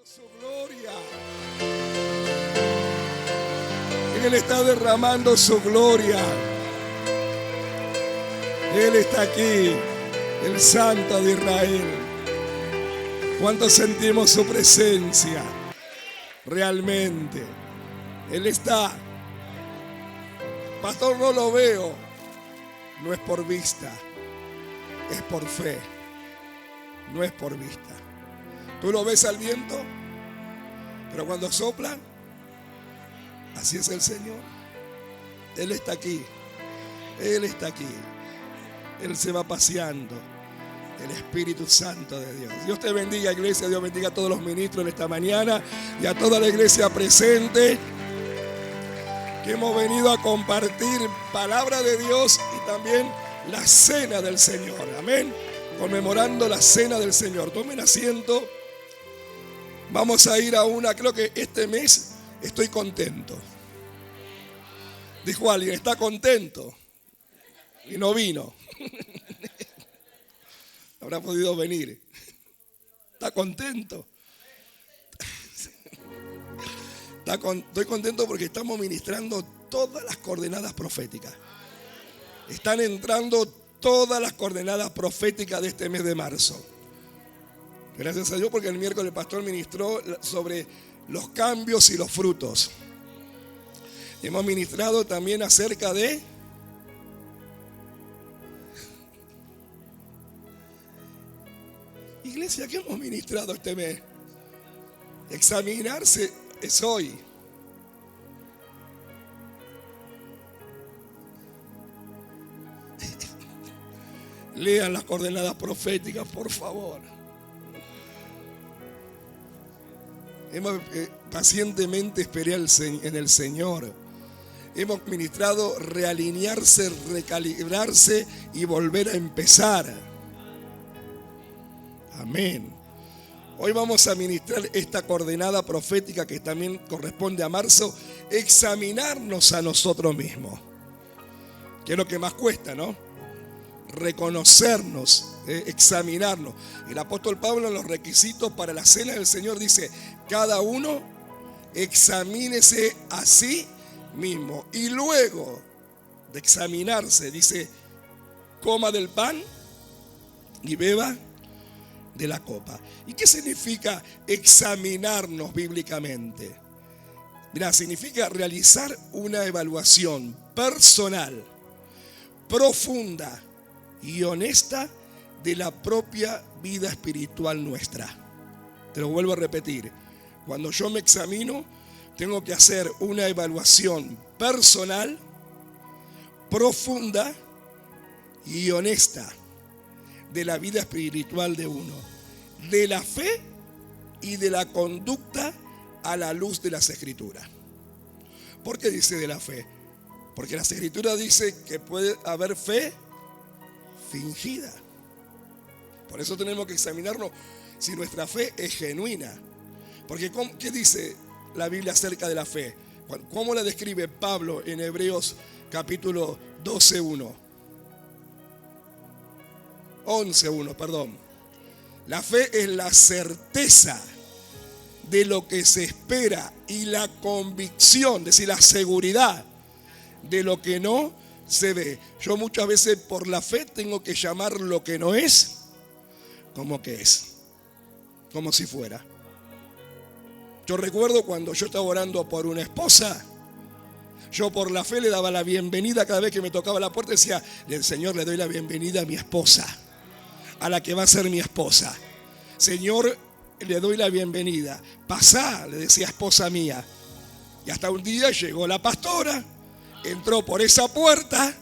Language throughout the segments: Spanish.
Su gloria. Él está derramando su gloria. Él está aquí, el Santo de Israel. ¿Cuántos sentimos su presencia? Realmente. Él está. Pastor, no lo veo. No es por vista, es por fe. No es por vista. Tú lo ves al viento, pero cuando sopla, así es el Señor. Él está aquí. Él está aquí. Él se va paseando. El Espíritu Santo de Dios. Dios te bendiga, iglesia. Dios bendiga a todos los ministros de esta mañana y a toda la iglesia presente, que hemos venido a compartir palabra de Dios y también la cena del Señor. Amén. Conmemorando la cena del Señor. Tomen asiento. Vamos a ir a creo que este mes estoy contento. Dijo alguien, está contento. Y no vino. Habrá podido venir. ¿Está contento? Estoy contento porque estamos ministrando todas las coordenadas proféticas. Están entrando todas las coordenadas proféticas de este mes de marzo. Gracias a Dios porque el miércoles el pastor ministró sobre los cambios y los frutos. Hemos ministrado también acerca de iglesia. ¿Qué hemos ministrado este mes? Examinarse es hoy. Lean las coordenadas proféticas, por favor. Pacientemente esperé en el Señor. Hemos ministrado realinearse, recalibrarse y volver a empezar. Amén. Hoy vamos a ministrar esta coordenada profética que también corresponde a marzo. Examinarnos a nosotros mismos. Que es lo que más cuesta, ¿no? Reconocernos, examinarnos. El apóstol Pablo en los requisitos para la cena del Señor dice: cada uno examínese a sí mismo. Y luego de examinarse, dice: coma del pan y beba de la copa. ¿Y qué significa examinarnos bíblicamente? Mira, significa realizar una evaluación personal, profunda y honesta de la propia vida espiritual nuestra. Te lo vuelvo a repetir. Cuando yo me examino, tengo que hacer una evaluación personal, profunda y honesta de la vida espiritual de uno, de la fe y de la conducta a la luz de las Escrituras. ¿Por qué dice de la fe? Porque las Escrituras dicen que puede haber fe fingida. Por eso tenemos que examinarnos si nuestra fe es genuina. Porque ¿qué dice la Biblia acerca de la fe? ¿Cómo la describe Pablo en Hebreos capítulo 12:1? 11:1, perdón. La fe es la certeza de lo que se espera y la convicción, es decir, la seguridad de lo que no se ve. Yo muchas veces por la fe tengo que llamar lo que no es como que es, como si fuera. Yo recuerdo cuando yo estaba orando por una esposa, yo por la fe le daba la bienvenida cada vez que me tocaba la puerta. Decía: Señor, le doy la bienvenida a mi esposa, a la que va a ser mi esposa. Señor, le doy la bienvenida. Pasá, le decía, esposa mía. Y hasta un día llegó la pastora, entró por esa puerta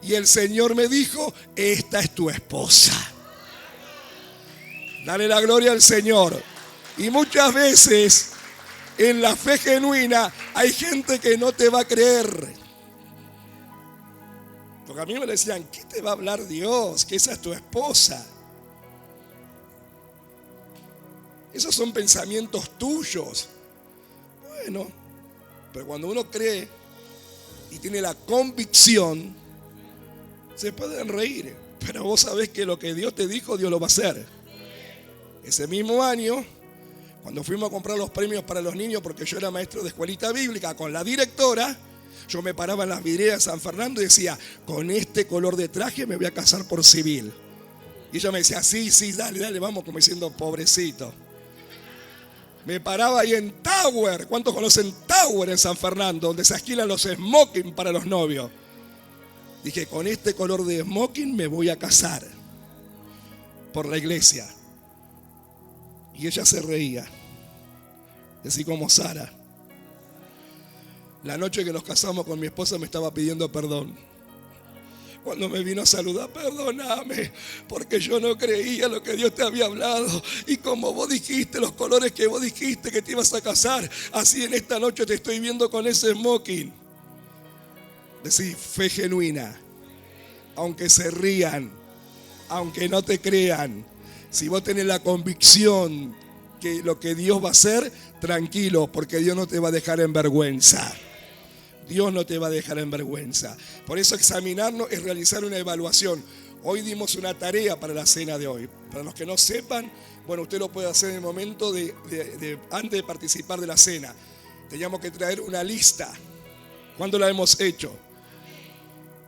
y el Señor me dijo: esta es tu esposa. Dale la gloria al Señor. Y muchas veces en la fe genuina hay gente que no te va a creer. Porque a mí me decían: ¿qué te va a hablar Dios? Que esa es tu esposa. Esos son pensamientos tuyos. Bueno, pero cuando uno cree y tiene la convicción, se pueden reír, pero vos sabés que lo que Dios te dijo, Dios lo va a hacer. Ese mismo año, Cuando fuimos a comprar los premios para los niños, porque yo era maestro de escuelita bíblica, con la directora, yo me paraba en las vidrieras de San Fernando y decía, con este color de traje me voy a casar por civil. Y ella me decía, sí, dale, vamos, como diciendo, pobrecito. Me paraba ahí en Tower. ¿Cuántos conocen Tower en San Fernando? Donde se alquilan los smoking para los novios. Dije, con este color de smoking me voy a casar por la iglesia. Y ella se reía, así como Sara. La noche que nos casamos con mi esposa me estaba pidiendo perdón. Cuando me vino a saludar, perdóname, porque yo no creía lo que Dios te había hablado. Y como vos dijiste, los colores que vos dijiste que te ibas a casar, así en esta noche te estoy viendo con ese smoking. Decís, fe genuina. Aunque se rían, aunque no te crean, si vos tenés la convicción que lo que Dios va a hacer, tranquilo, porque Dios no te va a dejar en vergüenza. Dios no te va a dejar en vergüenza. Por eso examinarnos es realizar una evaluación. Hoy dimos una tarea para la cena de hoy. Para los que no sepan, bueno, usted lo puede hacer en el momento antes de participar de la cena. Teníamos que traer una lista. ¿Cuándo la hemos hecho?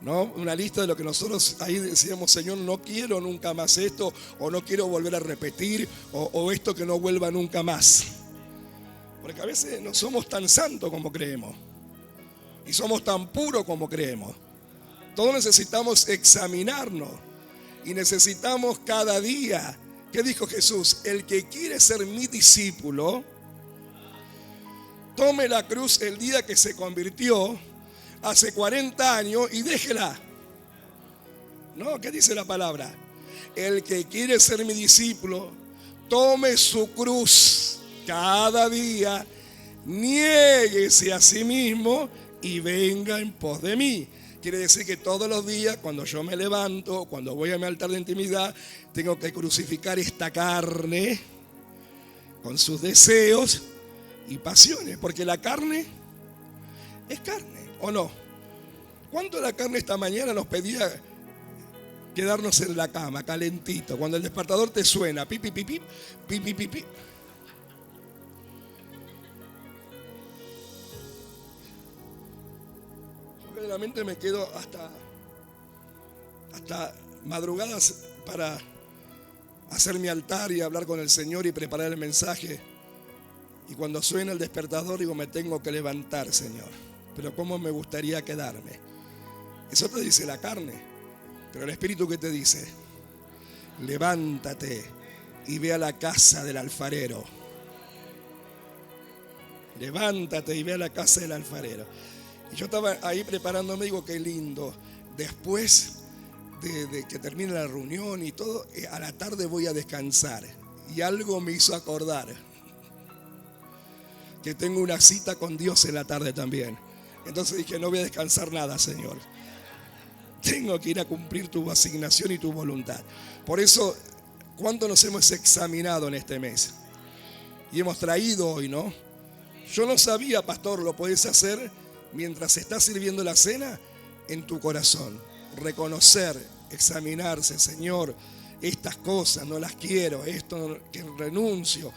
¿No? Una lista de lo que nosotros ahí decíamos, Señor, no quiero nunca más esto, o no quiero volver a repetir, o esto que no vuelva nunca más. Porque a veces no somos tan santos como creemos. Y somos tan puros como creemos. Todos necesitamos examinarnos. Y necesitamos cada día. ¿Qué dijo Jesús? El que quiere ser mi discípulo, tome la cruz el día que se convirtió, hace 40 años, y déjela. ¿No? ¿Qué dice la palabra? El que quiere ser mi discípulo, tome su cruz cada día, niéguese a sí mismo y venga en pos de mí. Quiere decir que todos los días, cuando yo me levanto, cuando voy a mi altar de intimidad, tengo que crucificar esta carne con sus deseos y pasiones, porque la carne es carne, ¿o no? ¿Cuánto la carne esta mañana nos pedía quedarnos en la cama, calentito, cuando el despertador te suena, pi, pi, pi, pi, pi, pi, pi, pi? Realmente me quedo hasta madrugadas para hacer mi altar y hablar con el Señor y preparar el mensaje. Y cuando suena el despertador digo, me tengo que levantar, Señor. Pero cómo me gustaría quedarme. Eso te dice la carne. Pero el Espíritu, ¿qué te dice? Levántate y ve a la casa del alfarero. Levántate y ve a la casa del alfarero. Y yo estaba ahí preparándome, digo, qué lindo. Después de que termine la reunión y todo, a la tarde voy a descansar. Y algo me hizo acordar que tengo una cita con Dios en la tarde también. Entonces dije, no voy a descansar nada, Señor. Tengo que ir a cumplir tu asignación y tu voluntad. Por eso, ¿cuánto nos hemos examinado en este mes? Y hemos traído hoy, ¿no? Yo no sabía, pastor, lo podés hacer mientras estás sirviendo la cena en tu corazón. Reconocer, examinarse, Señor, estas cosas no las quiero, esto que renuncio,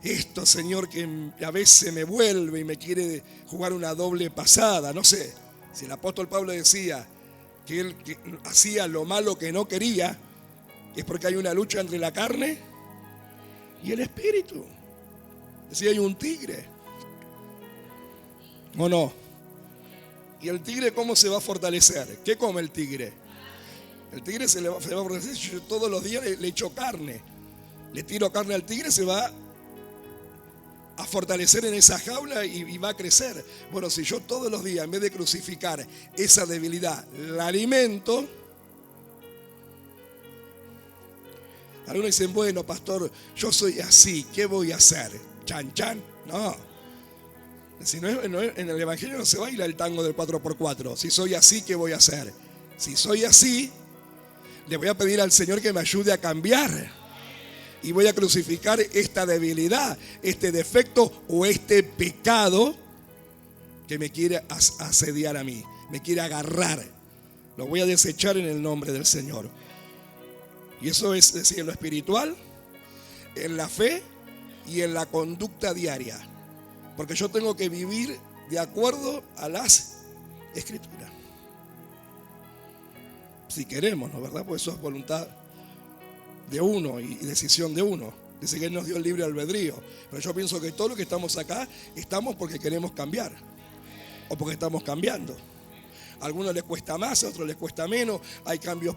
esto, Señor, que a veces me vuelve y me quiere jugar una doble pasada. No sé, si el apóstol Pablo decía que él hacía lo malo que no quería, es porque hay una lucha entre la carne y el espíritu. Decía, hay un tigre, ¿o no? ¿Y el tigre cómo se va a fortalecer? ¿Qué come el tigre? El tigre se va a fortalecer. Yo todos los días le echo carne. Le tiro carne al tigre, se va a fortalecer en esa jaula y va a crecer. Bueno, si yo todos los días, en vez de crucificar esa debilidad, la alimento. Algunos dicen, bueno, pastor, yo soy así, ¿qué voy a hacer? ¿Chan, chan? No. Si no, en el Evangelio no se baila el tango del 4x4. Si soy así, ¿qué voy a hacer? Si soy así, le voy a pedir al Señor que me ayude a cambiar. Y voy a crucificar esta debilidad, este defecto o este pecado que me quiere asediar a mí, me quiere agarrar. Lo voy a desechar en el nombre del Señor. Y eso es decir, en lo espiritual, en la fe y en la conducta diaria. Porque yo tengo que vivir de acuerdo a las Escrituras. Si queremos, ¿no? ¿Verdad? Pues eso es voluntad de uno y decisión de uno. Dice que Él nos dio el libre albedrío. Pero yo pienso que todos los que estamos acá estamos porque queremos cambiar. O porque estamos cambiando. A algunos les cuesta más, a otros les cuesta menos. Hay cambios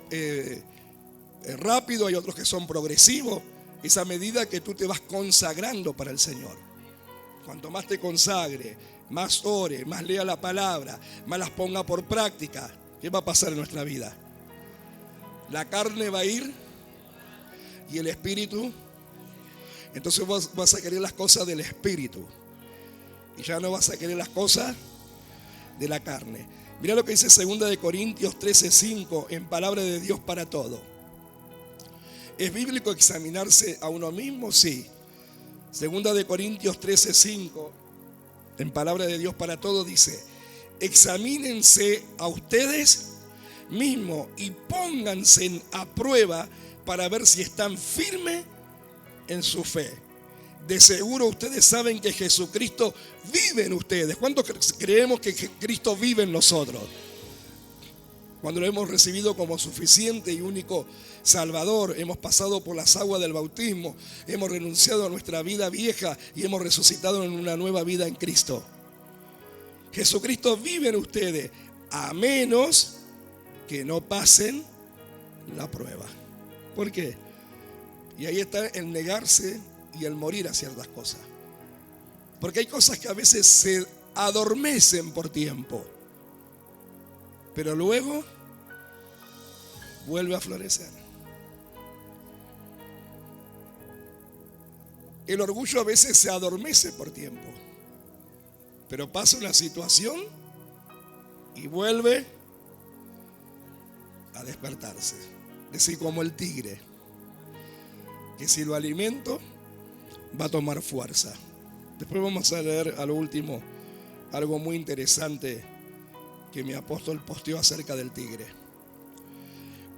rápidos, hay otros que son progresivos. Es a medida que tú te vas consagrando para el Señor. Cuanto más te consagre, más ore, más lea la palabra, más las ponga por práctica, ¿qué va a pasar en nuestra vida? La carne va a ir y el espíritu. Entonces vos vas a querer las cosas del espíritu y ya no vas a querer las cosas de la carne. Mira lo que dice 2 Corintios 13:5 en palabra de Dios para todo. ¿Es bíblico examinarse a uno mismo? Sí. 2 Corintios 13:5 en palabra de Dios para todo dice: examínense a ustedes mismos y pónganse a prueba para ver si están firmes en su fe. De seguro ustedes saben que Jesucristo vive en ustedes. ¿Cuántos creemos que Cristo vive en nosotros? Cuando lo hemos recibido como suficiente y único Salvador, hemos pasado por las aguas del bautismo, hemos renunciado a nuestra vida vieja y hemos resucitado en una nueva vida en Cristo. Jesucristo vive en ustedes, a menos que no pasen la prueba. ¿Por qué? Y ahí está el negarse y el morir a ciertas cosas. Porque hay cosas que a veces se adormecen por tiempo, pero luego vuelve a florecer. El orgullo a veces se adormece por tiempo, pero pasa una situación y vuelve a despertarse. Es decir, como el tigre, que si lo alimento va a tomar fuerza. Después vamos a leer a lo último algo muy interesante que mi apóstol posteó acerca del tigre.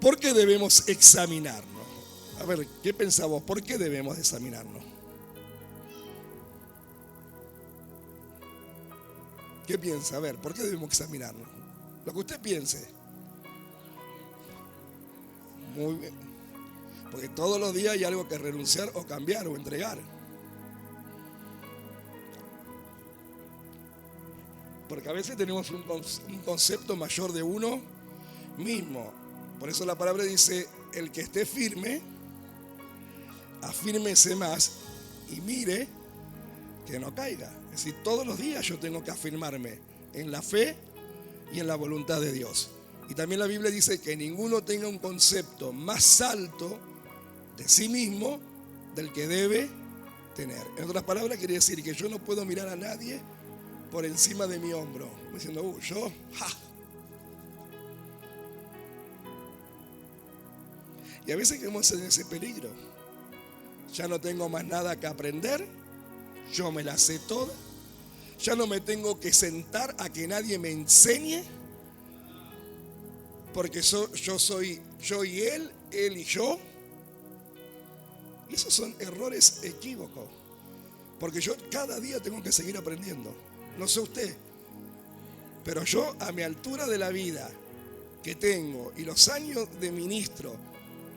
¿Por qué debemos examinarnos? A ver, ¿qué pensamos? ¿Por qué debemos examinarnos? ¿Qué piensa? A ver, ¿por qué debemos examinarnos? Lo que usted piense. Muy bien. Porque todos los días hay algo que renunciar o cambiar o entregar. Porque a veces tenemos un concepto mayor de uno mismo. Por eso la palabra dice: el que esté firme, afírmese más y mire que no caiga. Es decir, todos los días yo tengo que afirmarme en la fe y en la voluntad de Dios. Y también la Biblia dice que ninguno tenga un concepto más alto de sí mismo del que debe tener. En otras palabras, quiere decir que yo no puedo mirar a nadie por encima de mi hombro, diciendo, yo, Y a veces caemos en ese peligro. Ya no tengo más nada que aprender, yo me la sé toda, ya no me tengo que sentar a que nadie me enseñe, porque yo soy yo y él y yo. Y esos son errores equívocos, porque yo cada día tengo que seguir aprendiendo. No sé usted, pero yo a mi altura de la vida que tengo y los años de ministro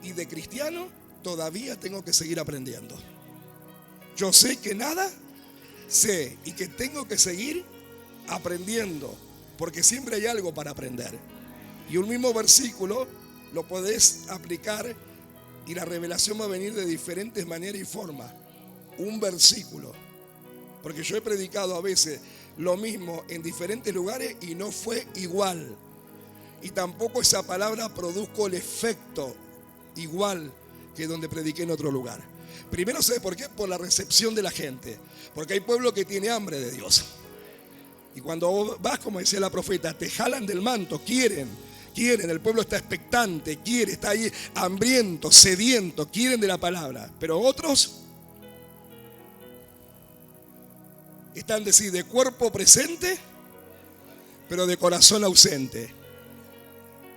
y de cristiano, todavía tengo que seguir aprendiendo. Yo sé que nada sé y que tengo que seguir aprendiendo, porque siempre hay algo para aprender. Y un mismo versículo lo podés aplicar y la revelación va a venir de diferentes maneras y formas. Un versículo. Porque yo he predicado a veces lo mismo en diferentes lugares y no fue igual. Y tampoco esa palabra produjo el efecto igual que donde prediqué en otro lugar. Primero, ¿sabe por qué? Por la recepción de la gente. Porque hay pueblo que tiene hambre de Dios. Y cuando vos vas, como decía la profeta, te jalan del manto, quieren, el pueblo está expectante, está ahí hambriento, sediento, quieren de la palabra. Pero otros están de cuerpo presente, pero de corazón ausente.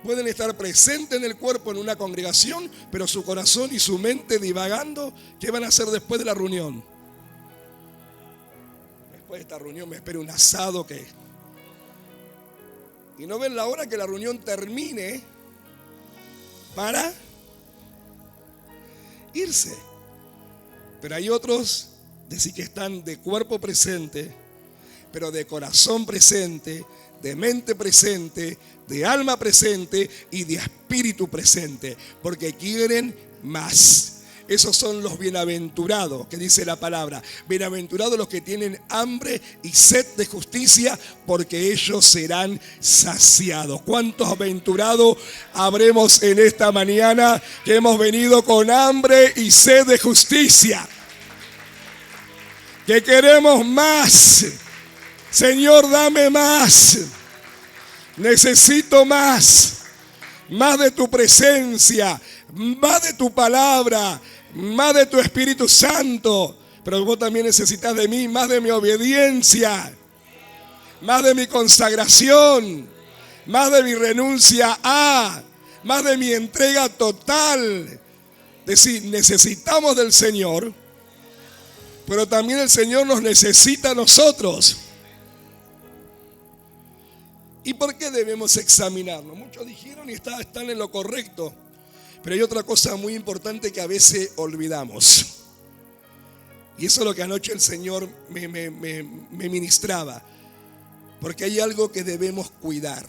Pueden estar presentes en el cuerpo en una congregación, pero su corazón y su mente divagando, ¿qué van a hacer después de la reunión? después de esta reunión me espera un asado que... Y no ven la hora que la reunión termine para irse. Pero hay otros, decir que están de cuerpo presente, pero de corazón presente, de mente presente, de alma presente y de espíritu presente, porque quieren más. Esos son los bienaventurados, que dice la palabra. Bienaventurados los que tienen hambre y sed de justicia, porque ellos serán saciados. ¿Cuántos aventurados habremos en esta mañana que hemos venido con hambre y sed de justicia? Que queremos más. Señor, dame más. Necesito más. Más de tu presencia, más de tu palabra, más de tu Espíritu Santo. Pero vos también necesitas de mí, más de mi obediencia, más de mi consagración, más de mi renuncia más de mi entrega total. Es decir, necesitamos del Señor, pero también el Señor nos necesita a nosotros. ¿Y por qué debemos examinarnos? Muchos dijeron y están en lo correcto. Pero hay otra cosa muy importante que a veces olvidamos. Y eso es lo que anoche el Señor me ministraba. Porque hay algo que debemos cuidar.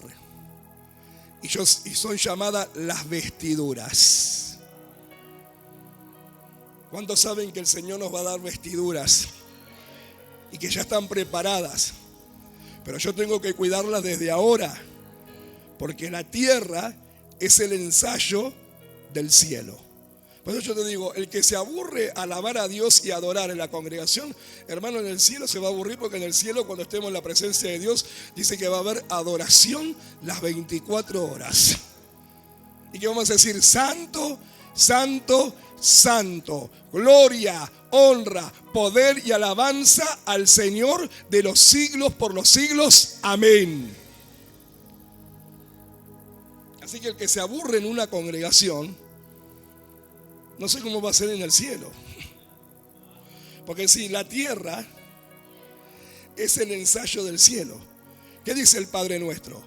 Y son llamadas las vestiduras. ¿Cuántos saben que el Señor nos va a dar vestiduras? Y que ya están preparadas. Pero yo tengo que cuidarlas desde ahora, porque la tierra es el ensayo del cielo. Por eso yo te digo, el que se aburre a alabar a Dios y adorar en la congregación, hermano, en el cielo se va a aburrir, porque en el cielo, cuando estemos en la presencia de Dios, dice que va a haber adoración las 24 horas. Y que vamos a decir: santo, santo, santo, gloria, honra, poder y alabanza al Señor de los siglos por los siglos. Amén. Así que el que se aburre en una congregación, no sé cómo va a ser en el cielo. Porque si la tierra es el ensayo del cielo. ¿Qué dice el Padre nuestro?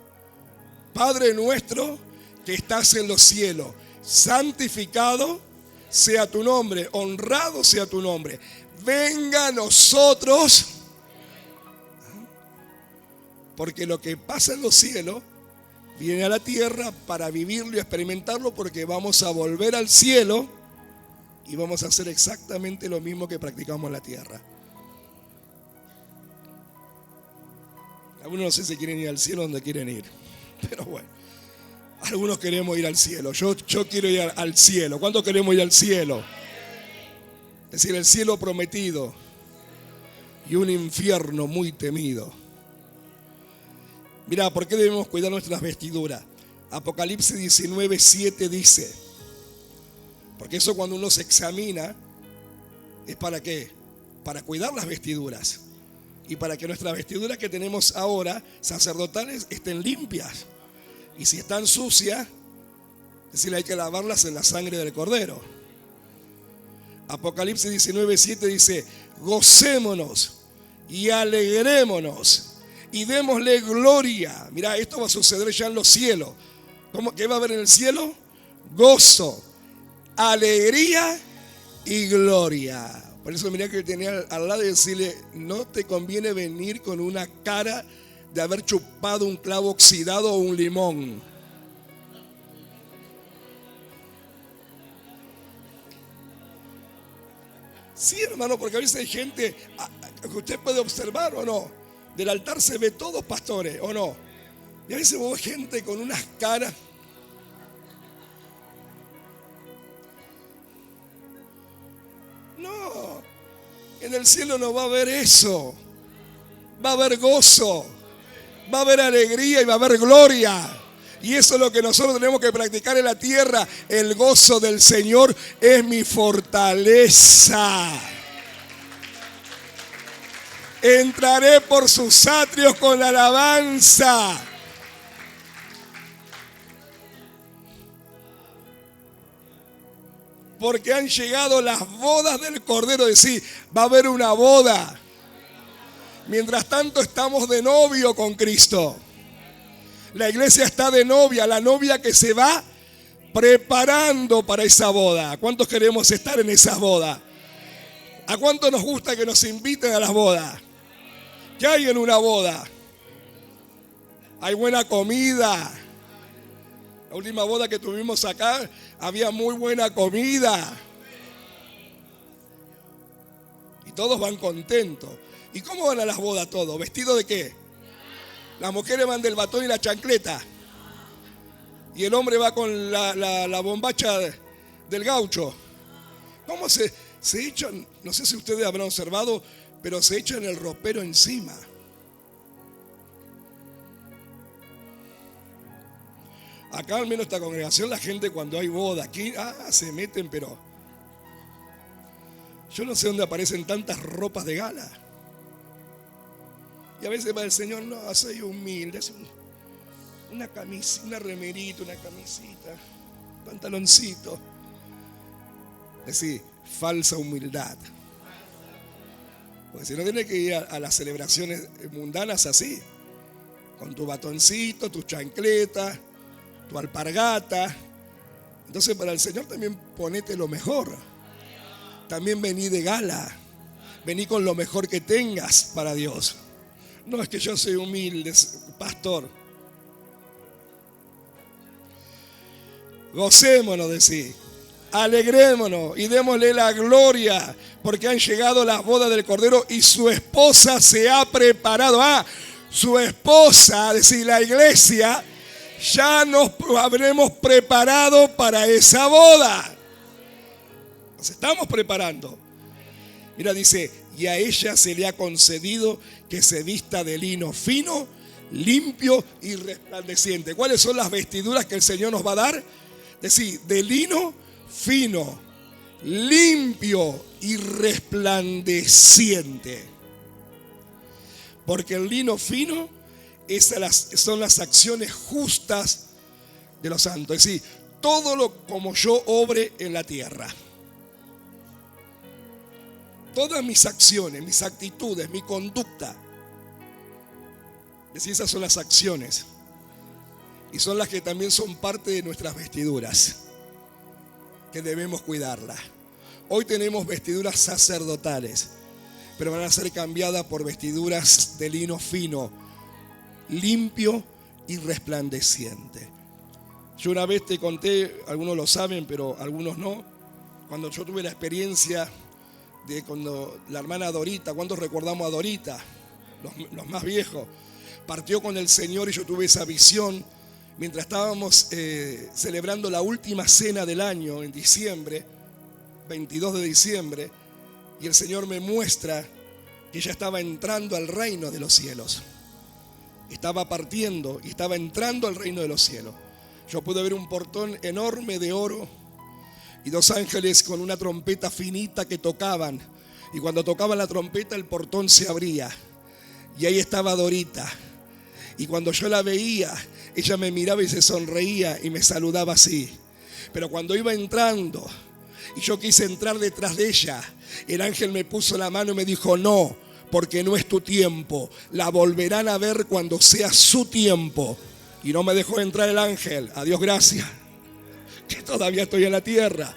Padre nuestro que estás en los cielos, santificado sea tu nombre, honrado sea tu nombre. Venga a nosotros. Porque lo que pasa en los cielos viene a la tierra para vivirlo y experimentarlo, porque vamos a volver al cielo y vamos a hacer exactamente lo mismo que practicamos en la tierra. Algunos no sé si quieren ir al cielo o donde quieren ir, pero bueno, algunos queremos ir al cielo. Yo quiero ir al cielo. ¿Cuántos queremos ir al cielo? Es decir, el cielo prometido y un infierno muy temido. Mira, ¿por qué debemos cuidar nuestras vestiduras? Apocalipsis 19:7 dice, porque eso cuando uno se examina, ¿es para qué? Para cuidar las vestiduras. Y para que nuestras vestiduras que tenemos ahora, sacerdotales, estén limpias. Y si están sucias, es decir, hay que lavarlas en la sangre del Cordero. Apocalipsis 19:7 dice: gocémonos y alegrémonos y démosle gloria. Mira, esto va a suceder ya en los cielos. ¿Qué va a haber en el cielo? Gozo, alegría y gloria. Por eso mirá que tenía al lado y decirle: no te conviene venir con una cara de haber chupado un clavo oxidado o un limón. Sí, hermano, porque a veces hay gente que usted puede observar o no. Del altar se ve todo, pastores, o no. Y a veces vos gente con unas caras. No, en el cielo no va a haber eso. Va a haber gozo, va a haber alegría y va a haber gloria. Y eso es lo que nosotros tenemos que practicar en la tierra. El gozo del Señor es mi fortaleza. Entraré por sus atrios con alabanza. Porque han llegado las bodas del Cordero. Es decir, va a haber una boda. Mientras tanto estamos de novio con Cristo. La iglesia está de novia, la novia que se va preparando para esa boda. ¿Cuántos queremos estar en esa boda? ¿A cuánto nos gusta que nos inviten a las bodas? ¿Qué hay en una boda? Hay buena comida. La última boda que tuvimos acá, había muy buena comida. Y todos van contentos. ¿Y cómo van a las bodas todos? ¿Vestidos de qué? Las mujeres van del batón y la chancleta. Y el hombre va con la bombacha del gaucho. ¿Cómo se echan? No sé si ustedes habrán observado, pero se echan el ropero encima. Acá al menos esta congregación, la gente cuando hay boda aquí, se meten, pero yo no sé dónde aparecen tantas ropas de gala. Y a veces para el Señor, no, soy humilde, una camisa, una remerita, una camisita, pantaloncito. Es decir, falsa humildad. Porque si no, tienes que ir a las celebraciones mundanas así, con tu batoncito, tu chancleta, tu alpargata. Entonces para el Señor también ponete lo mejor. También vení de gala. Vení con lo mejor que tengas para Dios. No es que yo soy humilde, pastor. Gocémonos de sí. Alegrémonos y démosle la gloria, porque han llegado las bodas del Cordero y su esposa se ha preparado. Su esposa, es decir, la iglesia, ya nos habremos preparado para esa boda. Nos estamos preparando. Mira, dice, y a ella se le ha concedido que se vista de lino fino, limpio y resplandeciente. ¿Cuáles son las vestiduras que el Señor nos va a dar? Es decir, de lino fino, limpio y resplandeciente. Porque el lino fino son las acciones justas de los santos. Es decir, todo lo como yo obre en la tierra. Todas mis acciones, mis actitudes, mi conducta. Es decir, esas son las acciones. Y son las que también son parte de nuestras vestiduras, que debemos cuidarlas. Hoy tenemos vestiduras sacerdotales, pero van a ser cambiadas por vestiduras de lino fino, limpio y resplandeciente. Yo una vez te conté, algunos lo saben, pero algunos no, cuando yo tuve la experiencia de cuando la hermana Dorita, ¿cuántos recordamos a Dorita? Los más viejos. Partió con el Señor y yo tuve esa visión mientras estábamos celebrando la última cena del año en diciembre, 22 de diciembre, y el Señor me muestra que ella estaba entrando al reino de los cielos. Estaba partiendo y estaba entrando al reino de los cielos. Yo pude ver un portón enorme de oro y dos ángeles con una trompeta finita que tocaban. Y cuando tocaban la trompeta, el portón se abría. Y ahí estaba Dorita. Y cuando yo la veía, ella me miraba y se sonreía y me saludaba así. Pero cuando iba entrando y yo quise entrar detrás de ella, el ángel me puso la mano y me dijo, no, porque no es tu tiempo. La volverán a ver cuando sea su tiempo. Y no me dejó entrar el ángel. A Dios gracias, que todavía estoy en la tierra.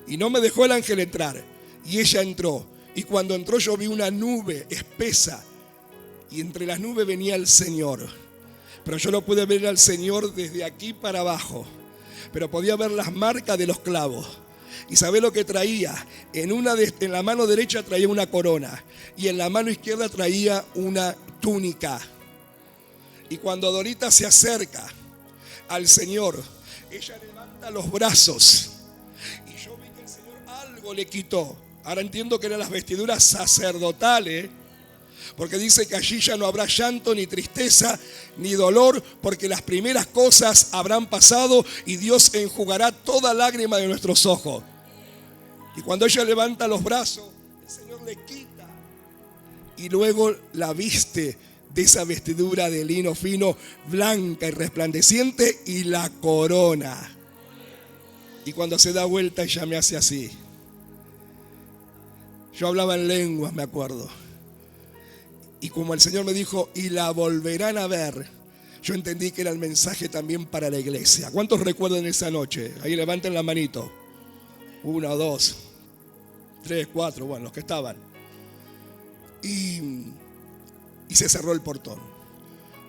Y no me dejó el ángel entrar. Y ella entró. Y cuando entró yo vi una nube espesa. Y entre las nubes venía el Señor. Pero yo no pude ver al Señor desde aquí para abajo. Pero podía ver las marcas de los clavos. ¿Y sabe lo que traía? En la mano derecha traía una corona. Y en la mano izquierda traía una túnica. Y cuando Dorita se acerca al Señor, ella levanta los brazos. Y yo vi que el Señor algo le quitó. Ahora entiendo que eran las vestiduras sacerdotales. Porque dice que allí ya no habrá llanto, ni tristeza, ni dolor, porque las primeras cosas habrán pasado y Dios enjugará toda lágrima de nuestros ojos. Y cuando ella levanta los brazos, el Señor le quita y luego la viste de esa vestidura de lino fino, blanca y resplandeciente, y la corona. Y cuando se da vuelta ella me hace así. Yo hablaba en lenguas, me acuerdo. Y como el Señor me dijo, y la volverán a ver, yo entendí que era el mensaje también para la iglesia. ¿Cuántos recuerdan esa noche? Ahí levanten la manito. 1, 2, 3, 4, bueno, los que estaban. Y se cerró el portón.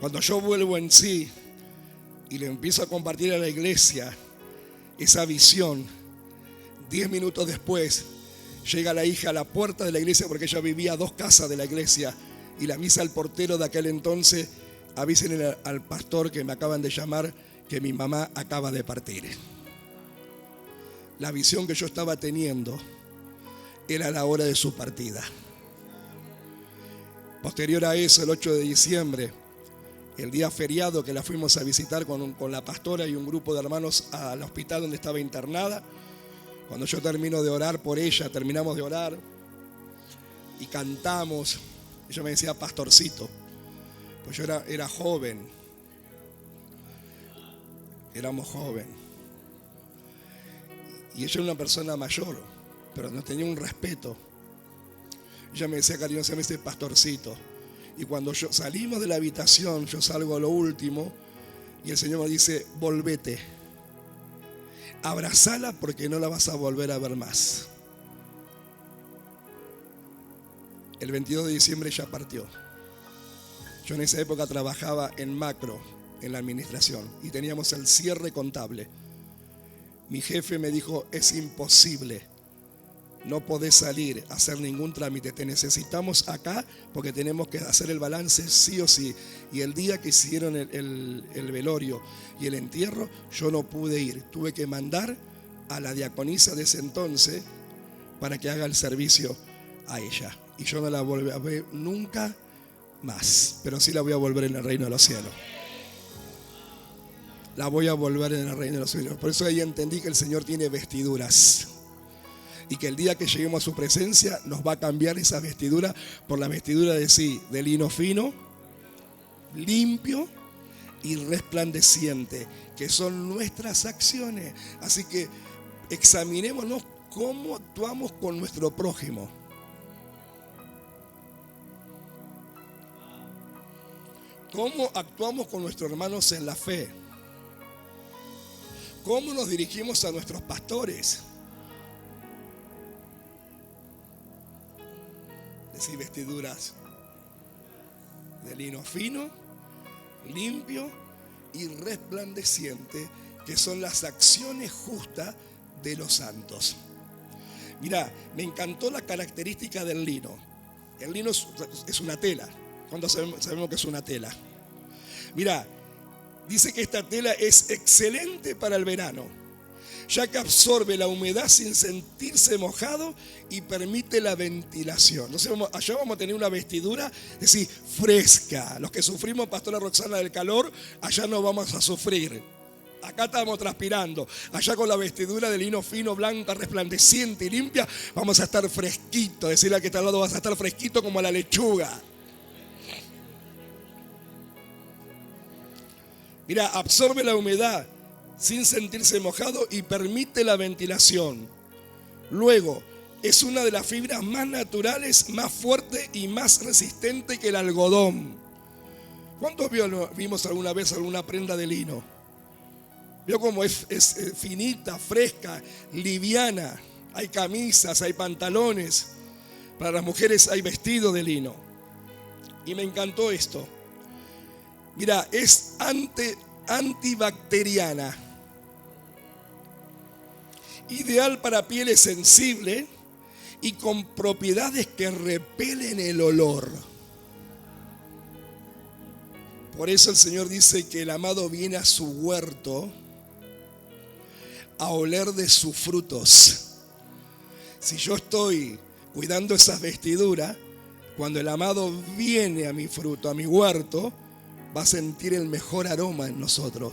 Cuando yo vuelvo en sí y le empiezo a compartir a la iglesia esa visión, 10 minutos después llega la hija a la puerta de la iglesia, porque ella vivía a 2 casas de la iglesia, y le avisa al portero de aquel entonces: avisen al pastor que me acaban de llamar, que mi mamá acaba de partir. La visión que yo estaba teniendo era la hora de su partida. Posterior a eso, el 8 de diciembre, el día feriado que la fuimos a visitar con la pastora y un grupo de hermanos al hospital donde estaba internada, cuando yo termino de orar por ella, terminamos de orar y cantamos, ella me decía pastorcito, pues yo era joven, éramos joven, y ella era una persona mayor, pero nos tenía un respeto. Ella me decía cariñosamente pastorcito. Y cuando salimos de la habitación, yo salgo a lo último y el Señor me dice: volvete, abrazala porque no la vas a volver a ver más. El 22 de diciembre ella partió. Yo en esa época trabajaba en Macro, en la administración, y teníamos el cierre contable. Mi jefe me dijo: es imposible, no podés salir a hacer ningún trámite, te necesitamos acá porque tenemos que hacer el balance sí o sí. Y el día que hicieron el velorio y el entierro, yo no pude ir. Tuve que mandar a la diaconisa de ese entonces para que haga el servicio a ella. Y yo no la volví a ver nunca más, pero sí la voy a volver en el reino de los cielos. La voy a volver en el reino de los cielos. Por eso ahí entendí que el Señor tiene vestiduras. Y que el día que lleguemos a su presencia nos va a cambiar esa vestidura por la vestidura de lino fino, limpio y resplandeciente, que son nuestras acciones. Así que examinémonos cómo actuamos con nuestro prójimo. ¿Cómo actuamos con nuestros hermanos en la fe? ¿Cómo nos dirigimos a nuestros pastores? Decir vestiduras de lino fino, limpio y resplandeciente, que son las acciones justas de los santos. Mirá, me encantó la característica del lino. El lino es una tela. ¿Cuántos sabemos que es una tela? Mirá, dice que esta tela es excelente para el verano, ya que absorbe la humedad sin sentirse mojado y permite la ventilación. Entonces allá vamos a tener una vestidura, es decir, fresca. Los que sufrimos, pastora Roxana, del calor, allá no vamos a sufrir. Acá estamos transpirando. Allá con la vestidura de lino fino, blanca, resplandeciente y limpia, vamos a estar fresquitos. Decirle al que está al lado: vas a estar fresquito como la lechuga. Mira, absorbe la humedad sin sentirse mojado y permite la ventilación. Luego, es una de las fibras más naturales, más fuerte y más resistente que el algodón. ¿Cuántos vimos alguna vez alguna prenda de lino? Vio cómo es finita, fresca, liviana. Hay camisas, hay pantalones. Para las mujeres hay vestido de lino. Y me encantó esto. Mira, es antibacteriana. Ideal para pieles sensibles y con propiedades que repelen el olor. Por eso el Señor dice que el amado viene a su huerto a oler de sus frutos. Si yo estoy cuidando esas vestiduras, cuando el amado viene a mi fruto, a mi huerto, va a sentir el mejor aroma en nosotros.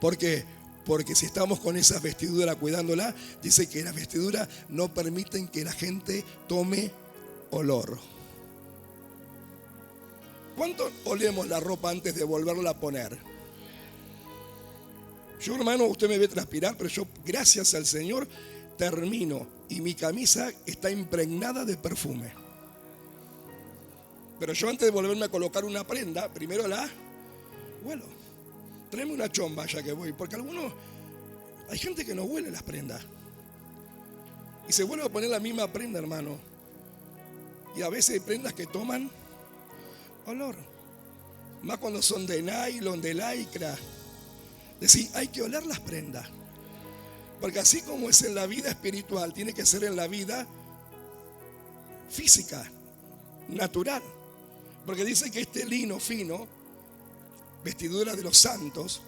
¿Por qué? Porque si estamos con esas vestiduras cuidándola, dice que las vestiduras no permiten que la gente tome olor. ¿Cuánto olemos la ropa antes de volverla a poner? Yo, hermano, usted me ve transpirar, pero yo, gracias al Señor, termino y mi camisa está impregnada de perfume. Pero yo antes de volverme a colocar una prenda, primero la huelo. Tráeme una chomba ya que voy, porque hay gente que no huele las prendas. Y se vuelve a poner la misma prenda, hermano. Y a veces hay prendas que toman olor. Más cuando son de nylon, de lycra. Es decir, hay que oler las prendas. Porque así como es en la vida espiritual, tiene que ser en la vida física, natural. Porque dice que este lino fino, vestidura de los santos,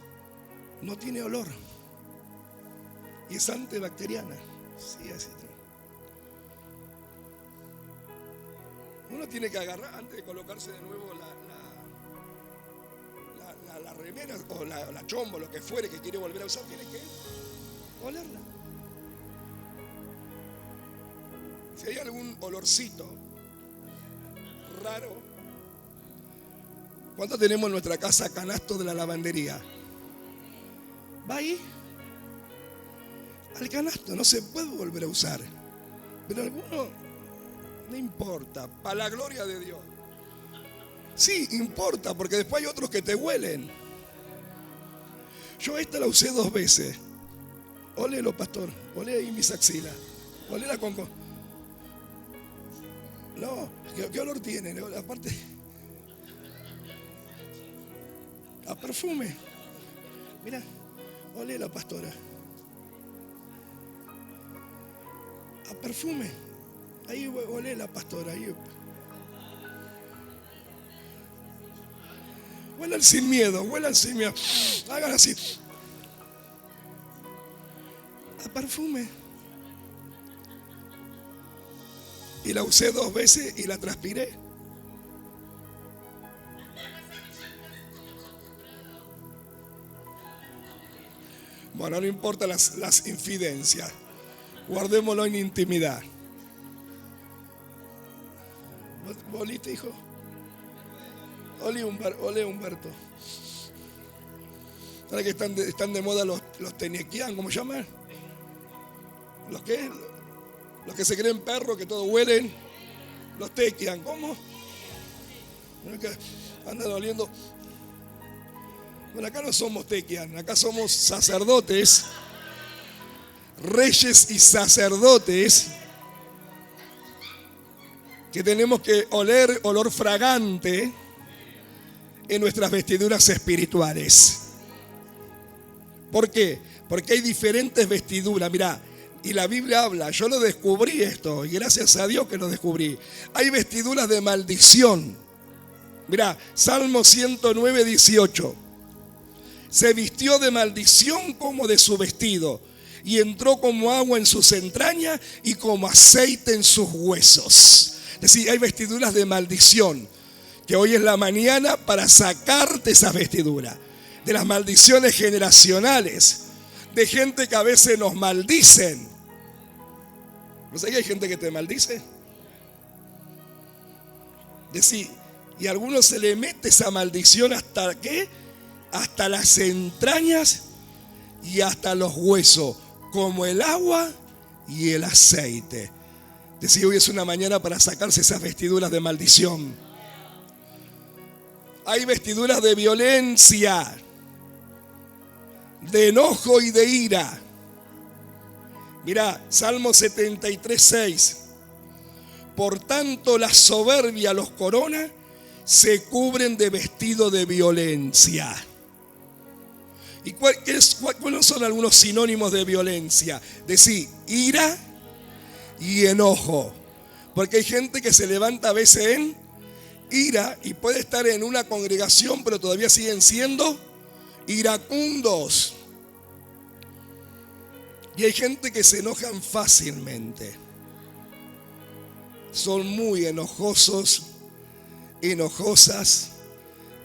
no tiene olor. Y es antibacteriana. Sí, así. Uno tiene que agarrar, antes de colocarse de nuevo la remera o la chomba, lo que fuere que quiere volver a usar, tiene que olerla. Si hay algún olorcito raro, ¿cuánto tenemos en nuestra casa canasto de la lavandería? Va ahí al canasto, no se puede volver a usar. Pero alguno, no importa, para la gloria de Dios. Sí, importa, porque después hay otros que te huelen. Yo esta la usé 2 veces. Olelo, pastor, olé ahí mis axilas. Olela con... No, ¿qué olor tiene? Aparte, a perfume. Mira, olela, pastora. A perfume. Ahí olela, pastora. Ahí. Huelan sin miedo, huelan sin miedo. Hagan así. A perfume. Y la usé 2 veces y la transpiré. Bueno, no importa las infidencias. Guardémoslo en intimidad. ¿Voliste, hijo? Ole Humberto. ¿Sabes que están de moda los tenequian? ¿Cómo se llaman? ¿Los qué? Los que se creen perros, que todos huelen. Los tequian. ¿Cómo? Andan oliendo. Bueno, acá no somos tequian. Acá somos sacerdotes. Reyes y sacerdotes. Que tenemos que oler olor fragante en nuestras vestiduras espirituales. ¿Por qué? Porque hay diferentes vestiduras. Mirá, y la Biblia habla, yo lo descubrí esto, y gracias a Dios que lo descubrí. Hay vestiduras de maldición. Mirá, Salmo 109, 18. Se vistió de maldición como de su vestido, y entró como agua en sus entrañas y como aceite en sus huesos. Es decir, hay vestiduras de maldición, que hoy es la mañana para sacarte esas vestiduras, de las maldiciones generacionales, de gente que a veces nos maldicen. ¿No sé que hay gente que te maldice? Decir, y a algunos se le mete esa maldición hasta ¿qué? Hasta las entrañas y hasta los huesos, como el agua y el aceite. Decir, hoy es una mañana para sacarse esas vestiduras de maldición. Hay vestiduras de violencia, de enojo y de ira. Mirá, Salmo 73, 6. Por tanto, la soberbia los corona, se cubren de vestido de violencia. ¿Y cuáles son algunos sinónimos de violencia? Decir, ira y enojo. Porque hay gente que se levanta a veces en ira y puede estar en una congregación, pero todavía siguen siendo iracundos. Y hay gente que se enojan fácilmente. Son muy enojosos, enojosas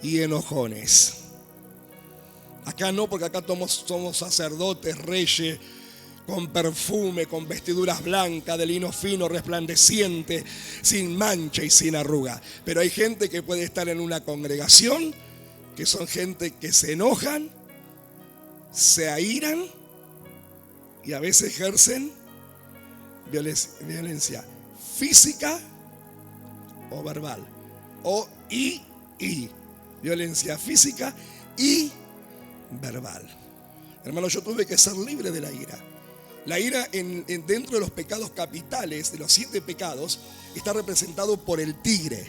y enojones. Acá no, porque acá somos sacerdotes, reyes, con perfume, con vestiduras blancas, de lino fino, resplandeciente, sin mancha y sin arruga. Pero hay gente que puede estar en una congregación, que son gente que se enojan, se airan y a veces ejercen violencia física o verbal. y violencia física y verbal. Hermano, yo tuve que ser libre de la ira. La ira dentro de los pecados capitales, de los 7 pecados, está representado por el tigre.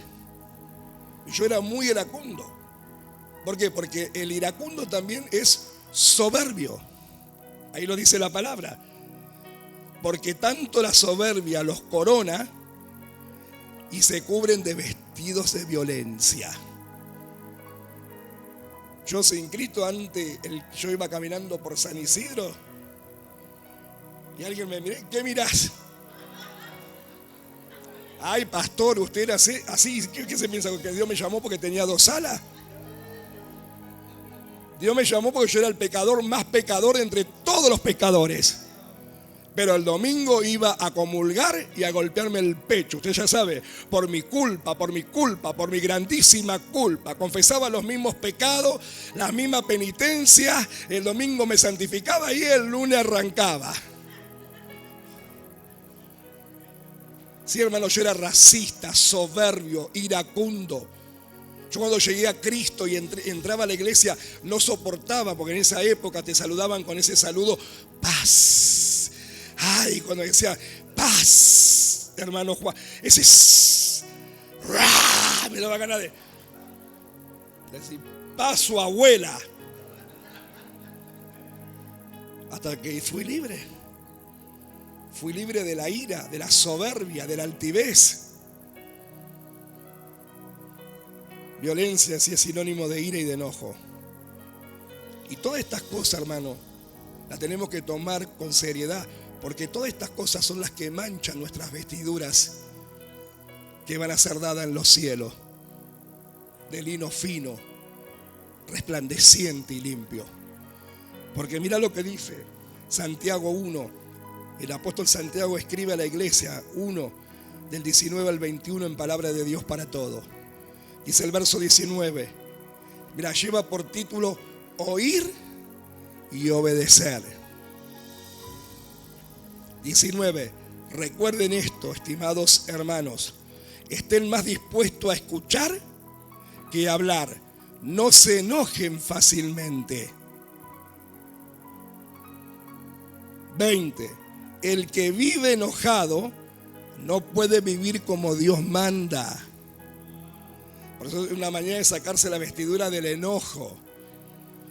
Y yo era muy iracundo. ¿Por qué? Porque el iracundo también es soberbio. Ahí lo dice la palabra. Porque tanto la soberbia los corona y se cubren de vestidos de violencia. Yo sin Cristo yo iba caminando por San Isidro y alguien me miró, ¿qué mirás? Ay, pastor, usted era así. ¿Qué se piensa? ¿Que Dios me llamó porque tenía 2 alas? Dios me llamó porque yo era el pecador más pecador entre todos los pecadores. Pero el domingo iba a comulgar y a golpearme el pecho. Usted ya sabe, por mi culpa, por mi grandísima culpa. Confesaba los mismos pecados, la misma penitencia. El domingo me santificaba y el lunes arrancaba. Sí, hermano, yo era racista, soberbio, iracundo. Yo cuando llegué a Cristo y entraba a la iglesia no soportaba, porque en esa época te saludaban con ese saludo, paz. Ay, cuando decía paz, hermano Juan, ese me daba ganas de decir paz su abuela. Hasta que fui libre. Fui libre de la ira, de la soberbia, de la altivez. Violencia sí es sinónimo de ira y de enojo. Y todas estas cosas, hermano, las tenemos que tomar con seriedad. Porque todas estas cosas son las que manchan nuestras vestiduras que van a ser dadas en los cielos, de lino fino, resplandeciente y limpio. Porque mira lo que dice Santiago 1. El apóstol Santiago escribe a la iglesia 1, del 19 al 21 en palabra de Dios para todo. Dice el verso 19. Mira, lleva por título oír y obedecer. 19. Recuerden esto, estimados hermanos. Estén más dispuestos a escuchar que a hablar. No se enojen fácilmente. 20. El que vive enojado no puede vivir como Dios manda. Por eso es una manera de sacarse la vestidura del enojo,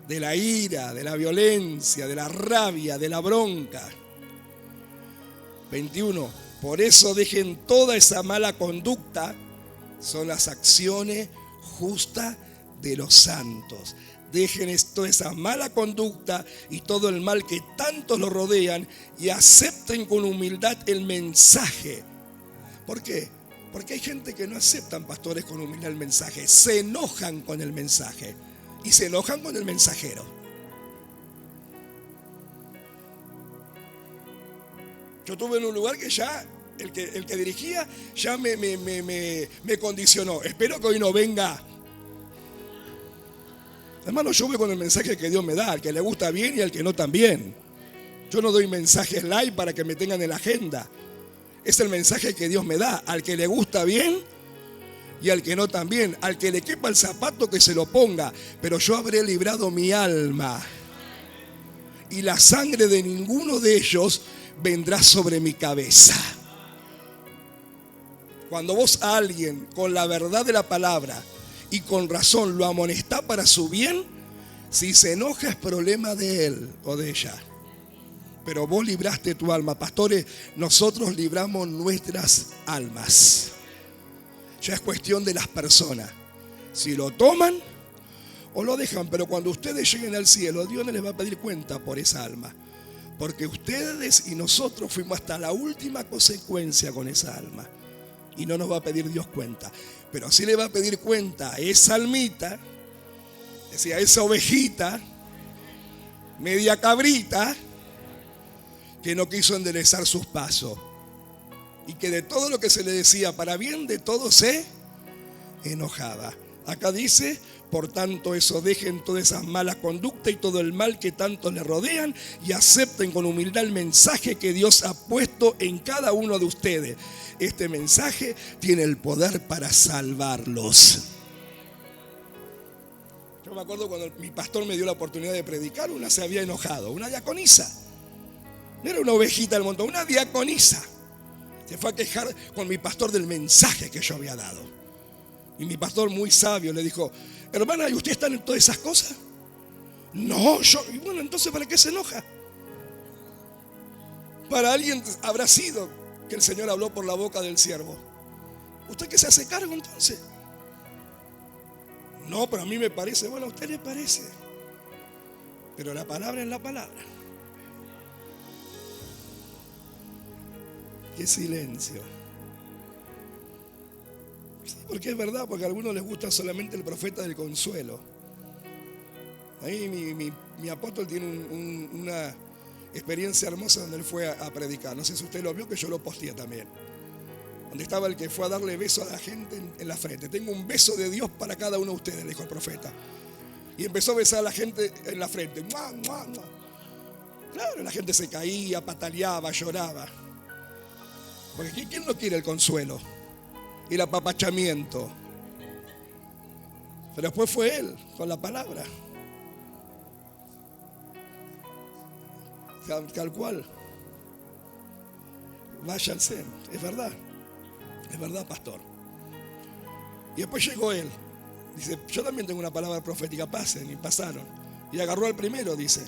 de la ira, de la violencia, de la rabia, de la bronca. 21. Por eso dejen toda esa mala conducta, son las acciones justas de los santos. Dejen toda esa mala conducta y todo el mal que tantos lo rodean y acepten con humildad el mensaje. ¿Por qué? Porque hay gente que no aceptan, pastores, con humildad el mensaje. Se enojan con el mensaje y se enojan con el mensajero. Yo estuve en un lugar que ya, el que dirigía, ya me condicionó. Espero que hoy no venga. Hermano, yo voy con el mensaje que Dios me da, al que le gusta bien y al que no también. Yo no doy mensajes live para que me tengan en la agenda. Es el mensaje que Dios me da, al que le gusta bien y al que no también. Al que le quepa el zapato que se lo ponga, pero yo habré librado mi alma. Y la sangre de ninguno de ellos vendrá sobre mi cabeza. Cuando vos a alguien con la verdad de la palabra y con razón lo amonestá para su bien, si se enoja es problema de él o de ella. Pero vos libraste tu alma. Pastores, nosotros libramos nuestras almas. Ya es cuestión de las personas. Si lo toman o lo dejan, pero cuando ustedes lleguen al cielo, Dios no les va a pedir cuenta por esa alma. Porque ustedes y nosotros fuimos hasta la última consecuencia con esa alma. Y no nos va a pedir Dios cuenta. Pero sí le va a pedir cuenta a esa almita, es decir, a esa ovejita, media cabrita, que no quiso enderezar sus pasos. Y que de todo lo que se le decía para bien, de todo se enojaba. Acá dice, por tanto eso dejen todas esas malas conductas y todo el mal que tanto les rodean y acepten con humildad el mensaje que Dios ha puesto en cada uno de ustedes. Este mensaje tiene el poder para salvarlos. Yo me acuerdo cuando mi pastor me dio la oportunidad de predicar, una se había enojado, una diaconisa. No era una ovejita del montón, una diaconisa. Se fue a quejar con mi pastor del mensaje que yo había dado. Y mi pastor, muy sabio, le dijo: hermana, ¿y usted está en todas esas cosas? No, yo. Y bueno, entonces, ¿para qué se enoja? Para alguien habrá sido que el Señor habló por la boca del siervo. ¿Usted qué se hace cargo entonces? No, pero a mí me parece. Bueno, a usted le parece, pero la palabra es la palabra. Qué silencio. Sí, porque es verdad, porque a algunos les gusta solamente el profeta del consuelo. Ahí mi apóstol tiene una experiencia hermosa donde él fue a predicar. No sé si usted lo vio, que yo lo posteé también. Donde estaba el que fue a darle beso a la gente en la frente. Tengo un beso de Dios para cada uno de ustedes, dijo el profeta. Y empezó a besar a la gente en la frente. ¡Mua, mua, mua! Claro, la gente se caía, pataleaba, lloraba. Porque ¿quién no quiere el consuelo y el apapachamiento? Pero después fue él con la palabra. Tal cual. Váyanse, es verdad, pastor. Y después llegó él. Dice: yo también tengo una palabra profética, pasen, y pasaron. Y agarró al primero, dice.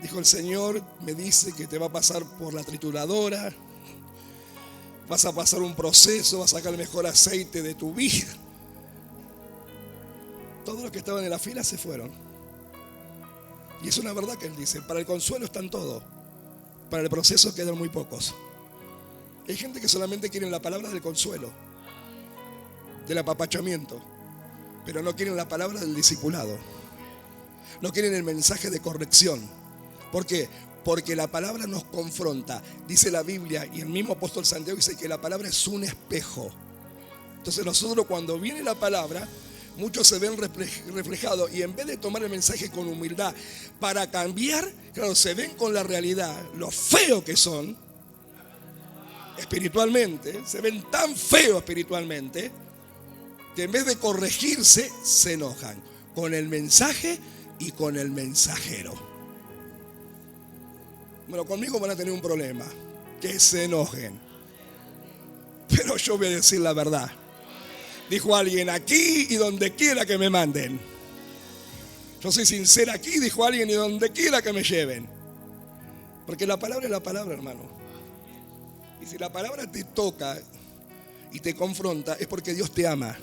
Dijo: el Señor me dice que te va a pasar por la trituradora. Vas a pasar un proceso, vas a sacar el mejor aceite de tu vida. Todos los que estaban en la fila se fueron. Y es una verdad que él dice: para el consuelo están todos, para el proceso quedan muy pocos. Hay gente que solamente quiere la palabra del consuelo, del apapachamiento, pero no quieren la palabra del discipulado. No quieren el mensaje de corrección. ¿Por qué? Porque la palabra nos confronta. Dice la Biblia, y el mismo apóstol Santiago dice que la palabra es un espejo. Entonces nosotros, cuando viene la palabra, muchos se ven reflejados, y en vez de tomar el mensaje con humildad para cambiar, claro, se ven con la realidad, lo feo que son espiritualmente, se ven tan feos espiritualmente, que en vez de corregirse, se enojan con el mensaje y con el mensajero. Bueno, conmigo van a tener un problema, que se enojen. Pero yo voy a decir la verdad. Dijo alguien: aquí y donde quiera que me manden. Yo soy sincera aquí, dijo alguien, y donde quiera que me lleven. Porque la palabra es la palabra, hermano. Y si la palabra te toca y te confronta, es porque Dios te ama.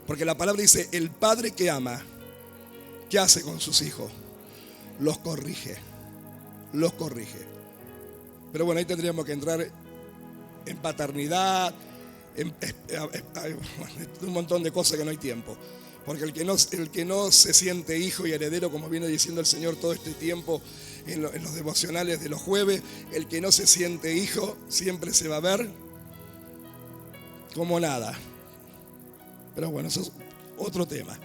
Porque la palabra dice: el padre que ama, ¿qué hace con sus hijos? Los corrige. Los corrige. Pero bueno, ahí tendríamos que entrar en paternidad, en un montón de cosas que no hay tiempo. Porque el que no se siente hijo y heredero, como viene diciendo el Señor todo este tiempo en los devocionales de los jueves, el que no se siente hijo siempre se va a ver como nada. Pero bueno, eso es otro tema.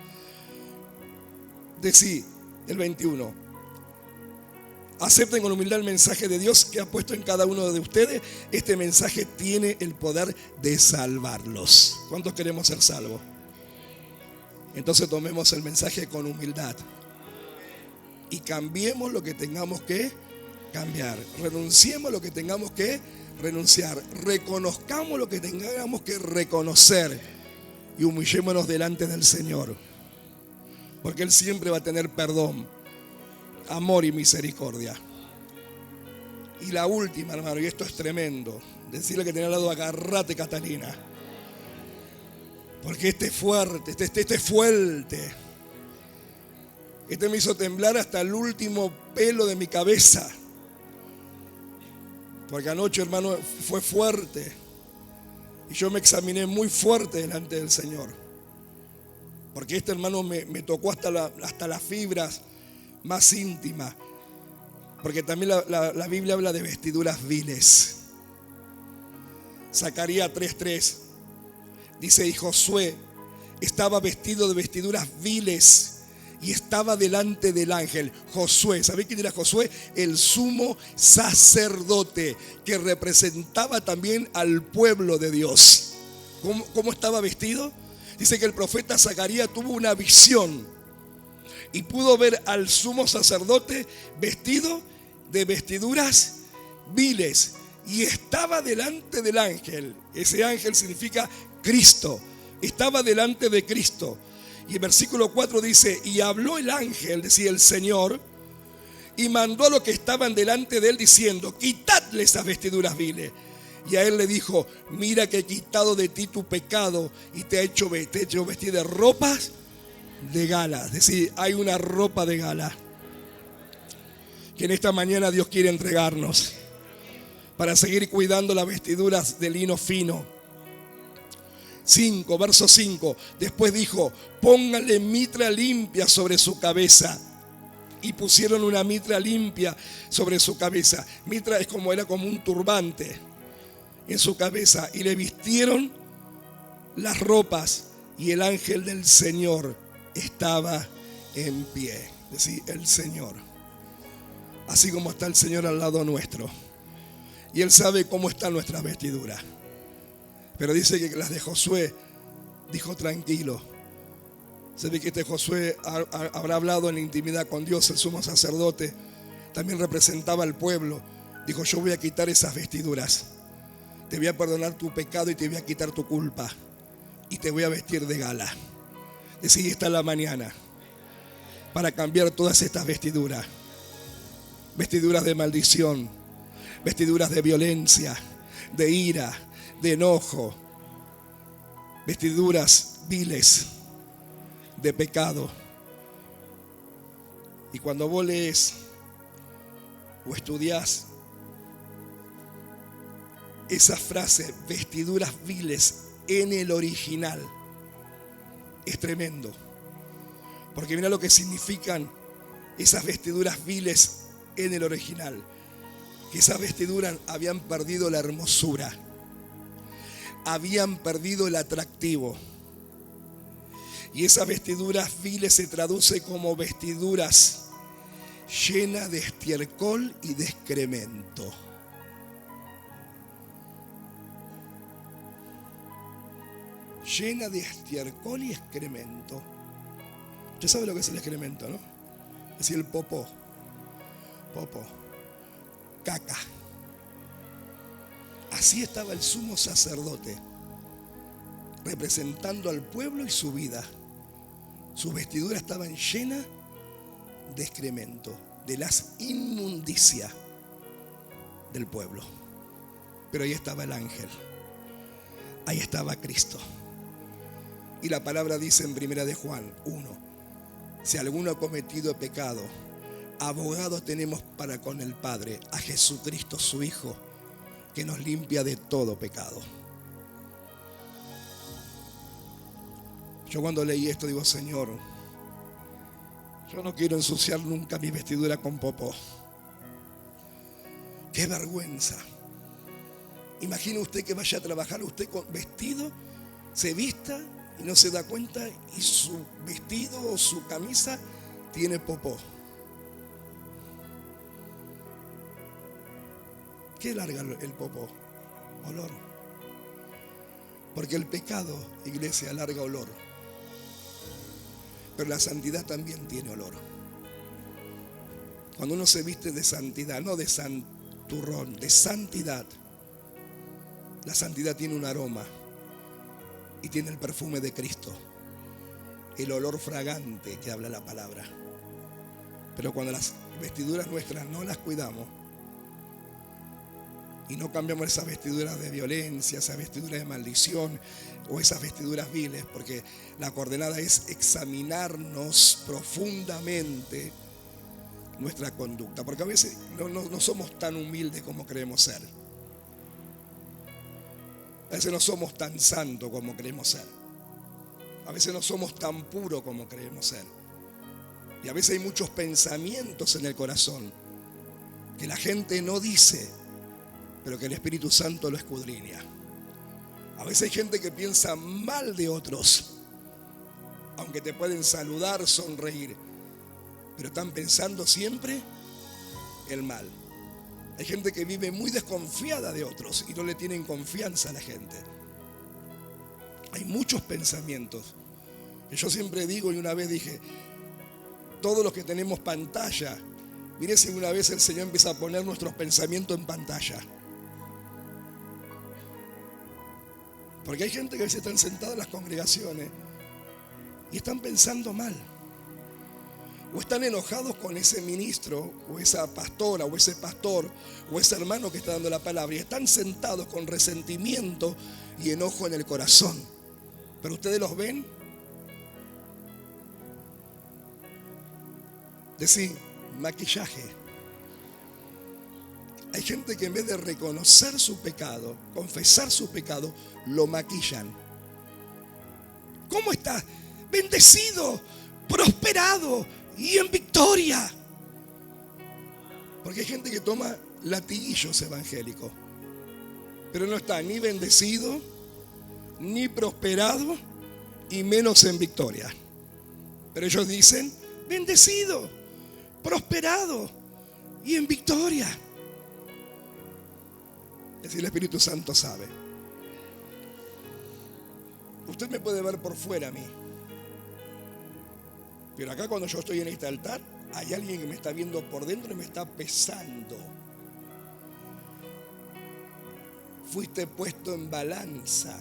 Decí, el 21. Acepten con humildad el mensaje de Dios que ha puesto en cada uno de ustedes. Este mensaje tiene el poder de salvarlos. ¿Cuántos queremos ser salvos? Entonces tomemos el mensaje con humildad y cambiemos lo que tengamos que cambiar. Renunciemos lo que tengamos que renunciar. Reconozcamos lo que tengamos que reconocer y humillémonos delante del Señor. Porque Él siempre va a tener perdón, amor y misericordia. Y la última, hermano, y esto es tremendo, decirle que tenía al lado: agarrate, Catalina, porque este es fuerte, este es fuerte. Este me hizo temblar hasta el último pelo de mi cabeza, porque anoche, hermano, fue fuerte, y yo me examiné muy fuerte delante del Señor, porque este, hermano, me tocó hasta las fibras más íntima, porque también la Biblia habla de vestiduras viles. Zacarías 3:3 dice: y Josué estaba vestido de vestiduras viles y estaba delante del ángel. Josué, ¿sabéis quién era Josué? El sumo sacerdote que representaba también al pueblo de Dios. ¿Cómo estaba vestido? Dice que el profeta Zacarías tuvo una visión y pudo ver al sumo sacerdote vestido de vestiduras viles y estaba delante del ángel. Ese ángel significa Cristo. Estaba delante de Cristo. Y el versículo 4 dice: y habló el ángel, decía el Señor, y mandó a los que estaban delante de él diciendo: quitadle esas vestiduras viles. Y a él le dijo: mira que he quitado de ti tu pecado y te he hecho vestir de ropas de gala. Es decir, hay una ropa de gala que en esta mañana Dios quiere entregarnos para seguir cuidando las vestiduras de lino fino. 5, verso 5. Después dijo: póngale mitra limpia sobre su cabeza. Y pusieron una mitra limpia sobre su cabeza. Mitra era como un turbante en su cabeza. Y le vistieron las ropas. Y el ángel del Señor estaba en pie. Es decir, el Señor. Así como está el Señor al lado nuestro. Y Él sabe cómo está nuestra vestidura. Pero dice que las de Josué, dijo: tranquilo. Se ve que este Josué habrá hablado en la intimidad con Dios. El sumo sacerdote también representaba al pueblo. Dijo: yo voy a quitar esas vestiduras. Te voy a perdonar tu pecado y te voy a quitar tu culpa. Y te voy a vestir de gala. Decidí esta la mañana para cambiar todas estas vestiduras. Vestiduras de maldición, vestiduras de violencia, de ira, de enojo, vestiduras viles de pecado. Y cuando vos lees o estudiás esa frase, vestiduras viles, en el original, es tremendo. Porque mira lo que significan esas vestiduras viles en el original. Que esas vestiduras habían perdido la hermosura, habían perdido el atractivo. Y esas vestiduras viles se traduce como vestiduras llenas de estiércol y de excremento. Llena de estiércol y excremento. Usted sabe lo que es el excremento, ¿no? Es decir, el popó. Caca. Así estaba el sumo sacerdote, representando al pueblo y su vida. Sus vestiduras estaban llenas de excremento, de las inmundicias del pueblo. Pero ahí estaba el ángel, ahí estaba Cristo. Y la palabra dice en 1 de Juan 1: si alguno ha cometido pecado, abogado tenemos para con el Padre, a Jesucristo su Hijo, que nos limpia de todo pecado. Yo cuando leí esto digo: Señor, yo no quiero ensuciar nunca mi vestidura con popó. ¡Qué vergüenza! Imagine usted que vaya a trabajar usted con vestido, se vista y no se da cuenta y su vestido o su camisa tiene popó. ¿Qué larga el popó? Olor. Porque el pecado, iglesia, larga olor. Pero la santidad también tiene olor. Cuando uno se viste de santidad, no de santurrón, de santidad. La santidad tiene un aroma y tiene el perfume de Cristo, el olor fragante que habla la palabra. Pero cuando las vestiduras nuestras no las cuidamos y no cambiamos esas vestiduras de violencia, esas vestiduras de maldición o esas vestiduras viles, porque la coordenada es examinarnos profundamente nuestra conducta, porque a veces no somos tan humildes como creemos ser. A veces no somos tan santos como creemos ser. A veces no somos tan puros como creemos ser. Y a veces hay muchos pensamientos en el corazón que la gente no dice, pero que el Espíritu Santo lo escudriña. A veces hay gente que piensa mal de otros, aunque te pueden saludar, sonreír, pero están pensando siempre el mal. Hay gente que vive muy desconfiada de otros y no le tienen confianza a la gente. Hay muchos pensamientos. Yo siempre digo, y una vez dije, todos los que tenemos pantalla, mire si una vez el Señor empieza a poner nuestros pensamientos en pantalla. Porque hay gente que a veces están sentados en las congregaciones y están pensando mal. O están enojados con ese ministro, o esa pastora, o ese pastor, o ese hermano que está dando la palabra. Y están sentados con resentimiento y enojo en el corazón. Pero ustedes los ven. Decir, maquillaje. Hay gente que en vez de reconocer su pecado, confesar su pecado, lo maquillan. ¿Cómo estás? Bendecido, prosperado y en victoria. Porque hay gente que toma latiguillos evangélicos, pero no está ni bendecido, ni prosperado, y menos en victoria. Pero ellos dicen, bendecido, prosperado y en victoria. Es decir, el Espíritu Santo sabe. Usted me puede ver por fuera a mí, pero acá cuando yo estoy en este altar, hay alguien que me está viendo por dentro y me está pesando. Fuiste puesto en balanza.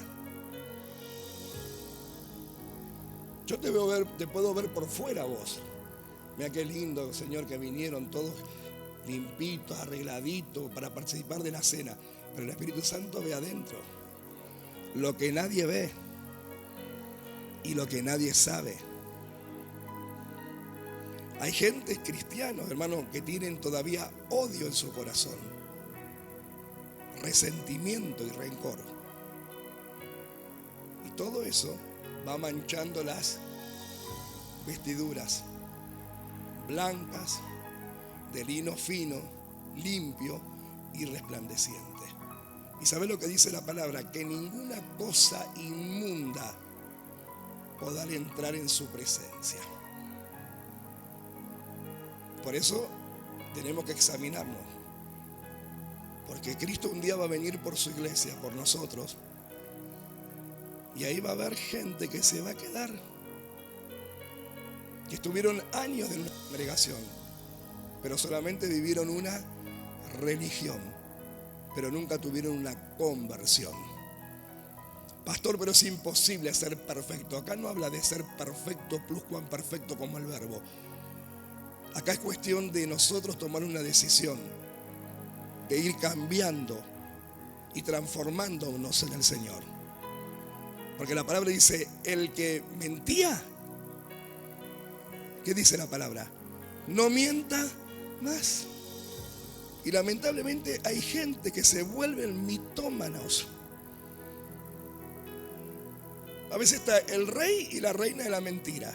Yo te puedo ver por fuera vos. Mira qué lindo, Señor, que vinieron todos limpitos, arregladitos para participar de la cena. Pero el Espíritu Santo ve adentro lo que nadie ve y lo que nadie sabe. Hay gente cristianos, hermanos, que tienen todavía odio en su corazón, resentimiento y rencor. Y todo eso va manchando las vestiduras blancas, de lino fino, limpio y resplandeciente. ¿Y sabe lo que dice la palabra? Que ninguna cosa inmunda podrá entrar en su presencia. Por eso tenemos que examinarnos. Porque Cristo un día va a venir por su iglesia, por nosotros. Y ahí va a haber gente que se va a quedar. Que estuvieron años en la congregación, pero solamente vivieron una religión, pero nunca tuvieron una conversión. Pastor, pero es imposible ser perfecto. Acá no habla de ser perfecto plus cuan perfecto como el verbo. Acá es cuestión de nosotros tomar una decisión, de ir cambiando y transformándonos en el Señor. Porque la palabra dice, el que mentía, ¿qué dice la palabra? No mienta más. Y lamentablemente hay gente que se vuelven mitómanos. A veces está el rey y la reina de la mentira,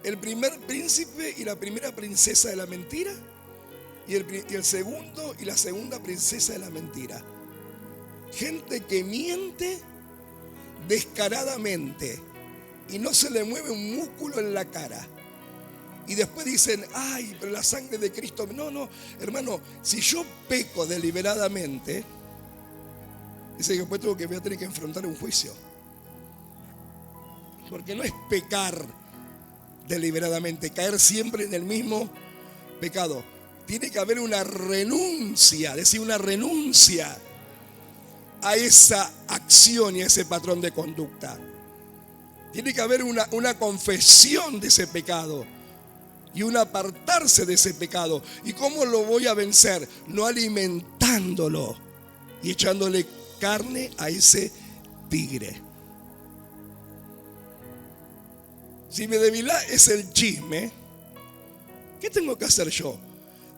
el primer príncipe y la primera princesa de la mentira, y el segundo y la segunda princesa de la mentira. Gente que miente descaradamente y no se le mueve un músculo en la cara. Y después dicen, ay, pero la sangre de Cristo. No, hermano, si yo peco deliberadamente, dice que después voy a tener que enfrentar un juicio. Porque no es pecar deliberadamente, caer siempre en el mismo pecado. Tiene que haber una renuncia, decir una renuncia a esa acción y a ese patrón de conducta. Tiene que haber una confesión de ese pecado y un apartarse de ese pecado. ¿Y cómo lo voy a vencer? No alimentándolo y echándole carne a ese tigre. Si mi debilidad es el chisme, ¿qué tengo que hacer yo?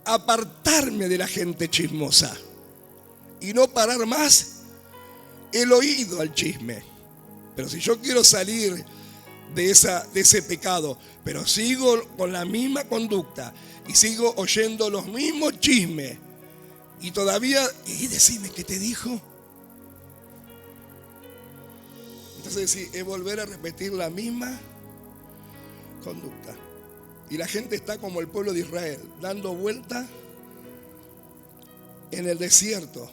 Apartarme de la gente chismosa y no parar más el oído al chisme. Pero si yo quiero salir de ese pecado, pero sigo con la misma conducta y sigo oyendo los mismos chismes y todavía, y decime, ¿qué te dijo? Entonces sí, es volver a repetir la misma conducta. Y la gente está como el pueblo de Israel, dando vuelta en el desierto.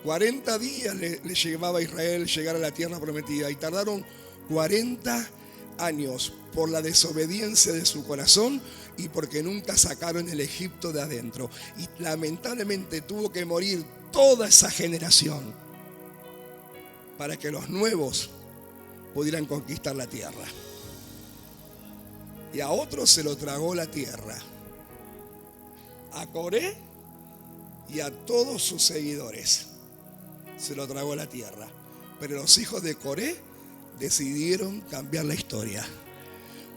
40 días le llevaba a Israel llegar a la tierra prometida y tardaron 40 años por la desobediencia de su corazón y porque nunca sacaron el Egipto de adentro. Y lamentablemente tuvo que morir toda esa generación para que los nuevos pudieran conquistar la tierra. Y a otros se lo tragó la tierra. A Coré y a todos sus seguidores se lo tragó la tierra. Pero los hijos de Coré decidieron cambiar la historia.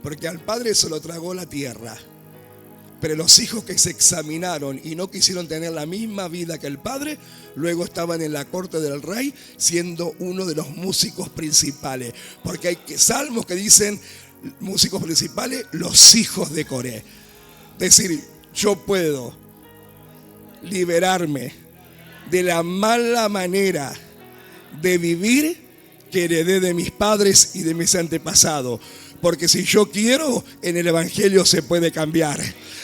Porque al padre se lo tragó la tierra. Pero los hijos que se examinaron y no quisieron tener la misma vida que el padre, luego estaban en la corte del rey siendo uno de los músicos principales. Porque hay salmos que dicen, músicos principales, los hijos de Coré. Es decir, yo puedo liberarme de la mala manera de vivir que heredé de mis padres y de mis antepasados. Porque si yo quiero, en el Evangelio se puede cambiar.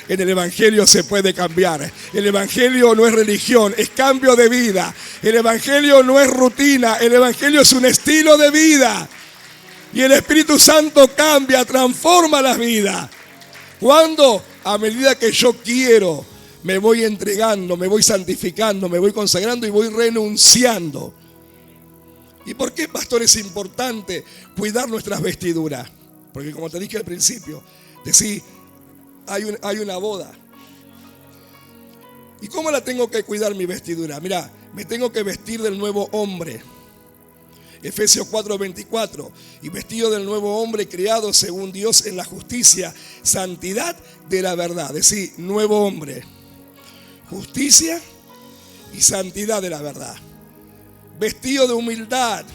En el Evangelio se puede cambiar. El Evangelio no es religión, es cambio de vida. El Evangelio no es rutina, el Evangelio es un estilo de vida. Y el Espíritu Santo cambia, transforma la vida. ¿Cuándo? A medida que yo quiero, me voy entregando, me voy santificando, me voy consagrando y voy renunciando. ¿Y por qué, pastor, es importante cuidar nuestras vestiduras? Porque como te dije al principio, decía, hay una boda. ¿Y cómo la tengo que cuidar mi vestidura? Mira, me tengo que vestir del nuevo hombre. Efesios 4:24, y vestido del nuevo hombre creado según Dios en la justicia, santidad de la verdad. Es decir, nuevo hombre, justicia y santidad de la verdad. Vestido de humildad.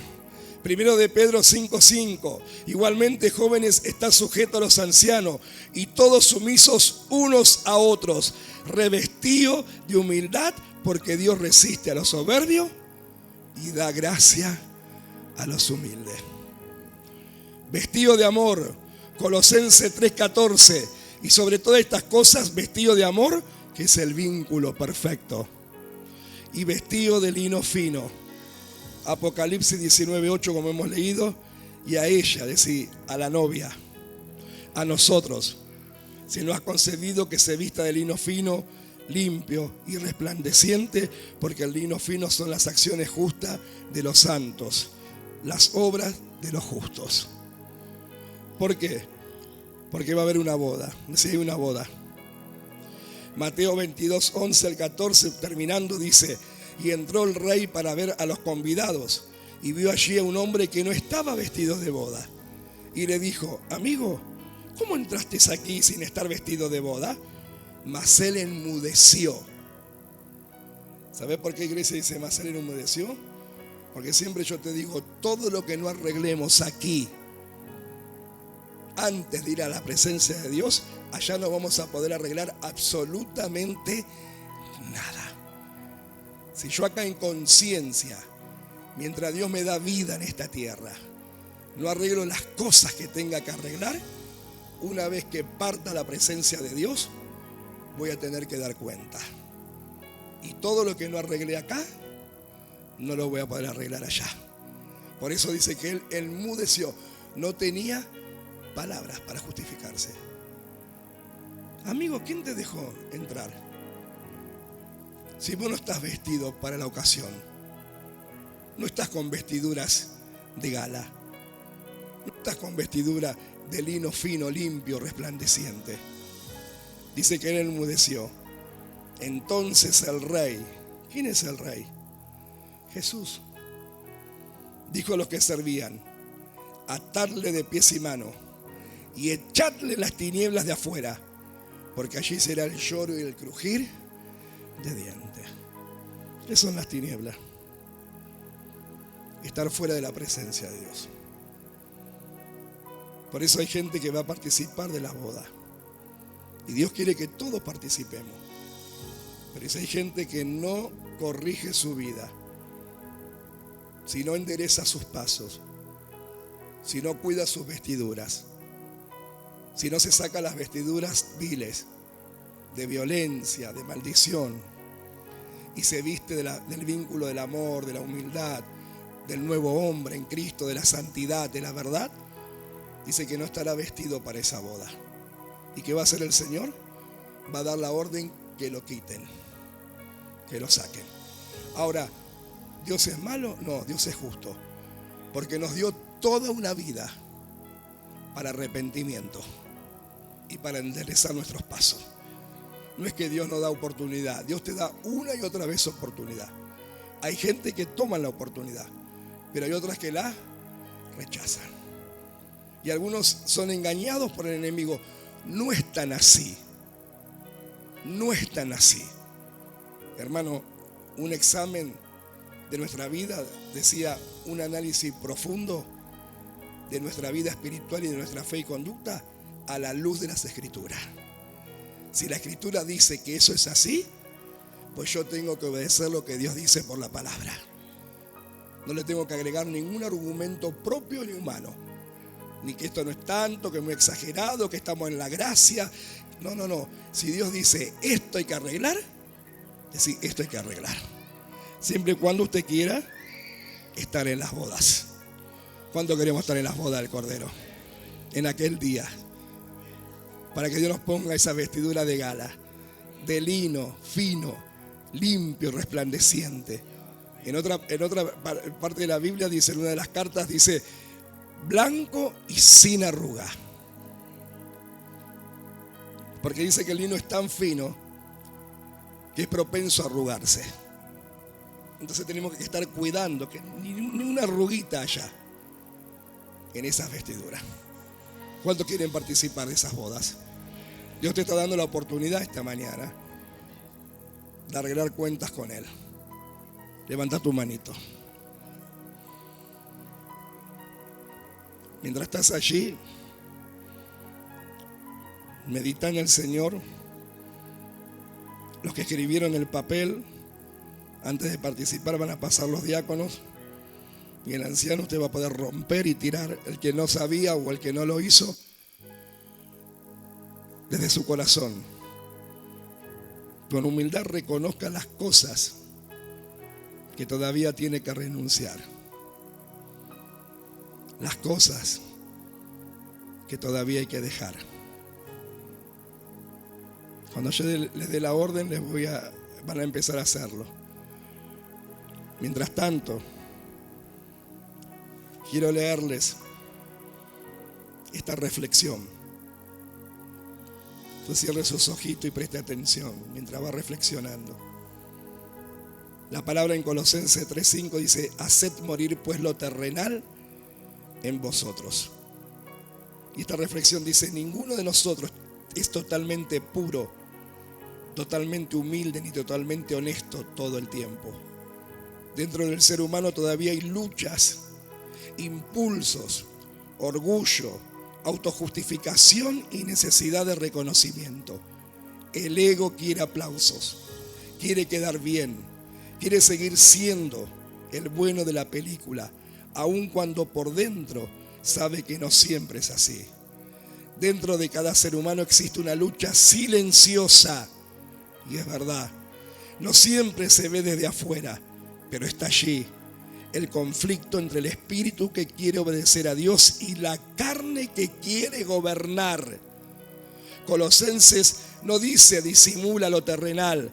Primero de Pedro 5:5. Igualmente, jóvenes, está sujeto a los ancianos y todos sumisos unos a otros, revestido de humildad, porque Dios resiste a los soberbios y da gracia a los humildes. Vestido de amor, Colosenses 3:14. Y sobre todas estas cosas, vestido de amor, que es el vínculo perfecto. Y vestido de lino fino. Apocalipsis 19:8, como hemos leído. Y a ella, es decir, a la novia, a nosotros, se nos ha concedido que se vista de lino fino, limpio y resplandeciente, porque el lino fino son las acciones justas de los santos, las obras de los justos. ¿Por qué? Porque va a haber una boda. Sí, hay una boda. Mateo 22:11 al 14, terminando, dice: y entró el rey para ver a los convidados, y vio allí a un hombre que no estaba vestido de boda. Y le dijo: amigo, ¿cómo entraste aquí sin estar vestido de boda? Mas él enmudeció. ¿Sabes por qué iglesia dice mas él enmudeció? Porque siempre yo te digo, todo lo que no arreglemos aquí, antes de ir a la presencia de Dios, allá no vamos a poder arreglar absolutamente nada. Si yo acá en conciencia, mientras Dios me da vida en esta tierra, no arreglo las cosas que tenga que arreglar, una vez que parta la presencia de Dios, voy a tener que dar cuenta. Y todo lo que no arreglé acá, no lo voy a poder arreglar allá. Por eso dice que él enmudeció, no tenía palabras para justificarse. Amigo, ¿quién te dejó entrar? Si vos no estás vestido para la ocasión, no estás con vestiduras de gala, no estás con vestidura de lino fino, limpio, resplandeciente. Dice que él enmudeció. Entonces el rey, ¿quién es el rey? Jesús. Dijo a los que servían: atadle de pies y manos y echadle las tinieblas de afuera, porque allí será el lloro y el crujir de dientes. ¿Qué son las tinieblas? Estar fuera de la presencia de Dios. Por eso hay gente que va a participar de la boda. Y Dios quiere que todos participemos. Pero hay gente que no corrige su vida, si no endereza sus pasos, si no cuida sus vestiduras, si no se saca las vestiduras viles de violencia, de maldición, y se viste del vínculo del amor, de la humildad, del nuevo hombre en Cristo, de la santidad, de la verdad, dice que no estará vestido para esa boda. ¿Y qué va a hacer el Señor? Va a dar la orden que lo quiten, que lo saquen. Ahora, ¿Dios es malo? No, Dios es justo, porque nos dio toda una vida para arrepentimiento y para enderezar nuestros pasos. No es que Dios no da oportunidad, Dios te da una y otra vez oportunidad. Hay gente que toma la oportunidad, pero hay otras que la rechazan. Y algunos son engañados por el enemigo. No es tan así. No es tan así. Hermano, un examen de nuestra vida, decía, un análisis profundo de nuestra vida espiritual y de nuestra fe y conducta a la luz de las Escrituras. Si la Escritura dice que eso es así, pues yo tengo que obedecer lo que Dios dice por la palabra. No le tengo que agregar ningún argumento propio ni humano. Ni que esto no es tanto, que es muy exagerado, que estamos en la gracia. No. Si Dios dice esto hay que arreglar, decir esto hay que arreglar. Siempre y cuando usted quiera estar en las bodas. ¿Cuánto queremos estar en las bodas del Cordero? En aquel día. Para que Dios nos ponga esa vestidura de gala, de lino, fino, limpio, resplandeciente. En otra parte de la Biblia dice, en una de las cartas dice, blanco y sin arruga. Porque dice que el lino es tan fino que es propenso a arrugarse. Entonces tenemos que estar cuidando que ni una arruguita haya en esas vestiduras. ¿Cuántos quieren participar de esas bodas? Dios te está dando la oportunidad esta mañana de arreglar cuentas con Él. Levanta tu manito. Mientras estás allí, medita en el Señor. Los que escribieron el papel, antes de participar van a pasar los diáconos. Y el anciano usted va a poder romper y tirar el que no sabía o el que no lo hizo desde su corazón. Con humildad reconozca las cosas que todavía tiene que renunciar. Las cosas que todavía hay que dejar. Cuando yo les dé la orden, van a empezar a hacerlo. Mientras tanto, quiero leerles esta reflexión. Entonces cierre sus ojitos y preste atención mientras va reflexionando. La palabra en Colosenses 3:5 dice, haced morir pues lo terrenal en vosotros. Y esta reflexión dice, ninguno de nosotros es totalmente puro, totalmente humilde ni totalmente honesto todo el tiempo. Dentro del ser humano todavía hay luchas, impulsos, orgullo, autojustificación y necesidad de reconocimiento. El ego quiere aplausos, quiere quedar bien, quiere seguir siendo el bueno de la película, aun cuando por dentro sabe que no siempre es así. Dentro de cada ser humano existe una lucha silenciosa, y es verdad, no siempre se ve desde afuera, pero está allí. El conflicto entre el espíritu que quiere obedecer a Dios y la carne que quiere gobernar. Colosenses no dice disimula lo terrenal,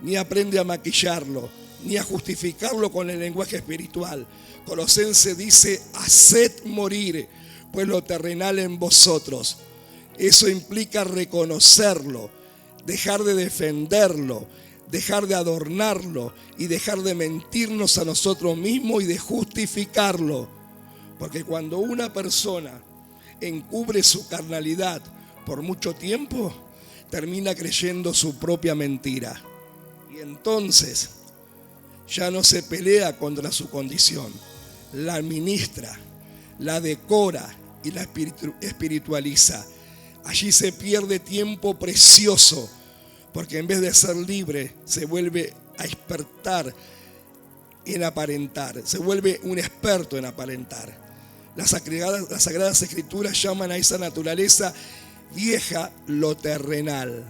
ni aprende a maquillarlo, ni a justificarlo con el lenguaje espiritual. Colosenses dice haced morir pues lo terrenal en vosotros. Eso implica reconocerlo, dejar de defenderlo, dejar de adornarlo y dejar de mentirnos a nosotros mismos y de justificarlo. Porque cuando una persona encubre su carnalidad por mucho tiempo, termina creyendo su propia mentira. Y entonces ya no se pelea contra su condición, la administra, la decora y la espiritualiza. Allí se pierde tiempo precioso, porque en vez de ser libre, se vuelve a expertar en aparentar, se vuelve un experto en aparentar. Las Sagradas Escrituras llaman a esa naturaleza vieja lo terrenal.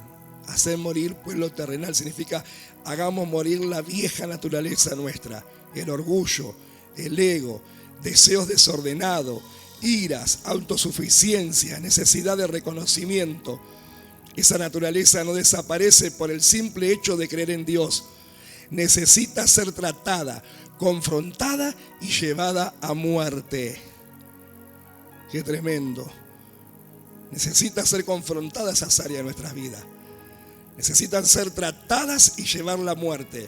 Hacer morir pues lo terrenal significa hagamos morir la vieja naturaleza nuestra, el orgullo, el ego, deseos desordenados, iras, autosuficiencia, necesidad de reconocimiento. Esa naturaleza no desaparece por el simple hecho de creer en Dios. Necesita ser tratada, confrontada y llevada a muerte. Qué tremendo. Necesita ser confrontadas esas áreas de nuestras vidas. Necesitan ser tratadas y llevar la muerte.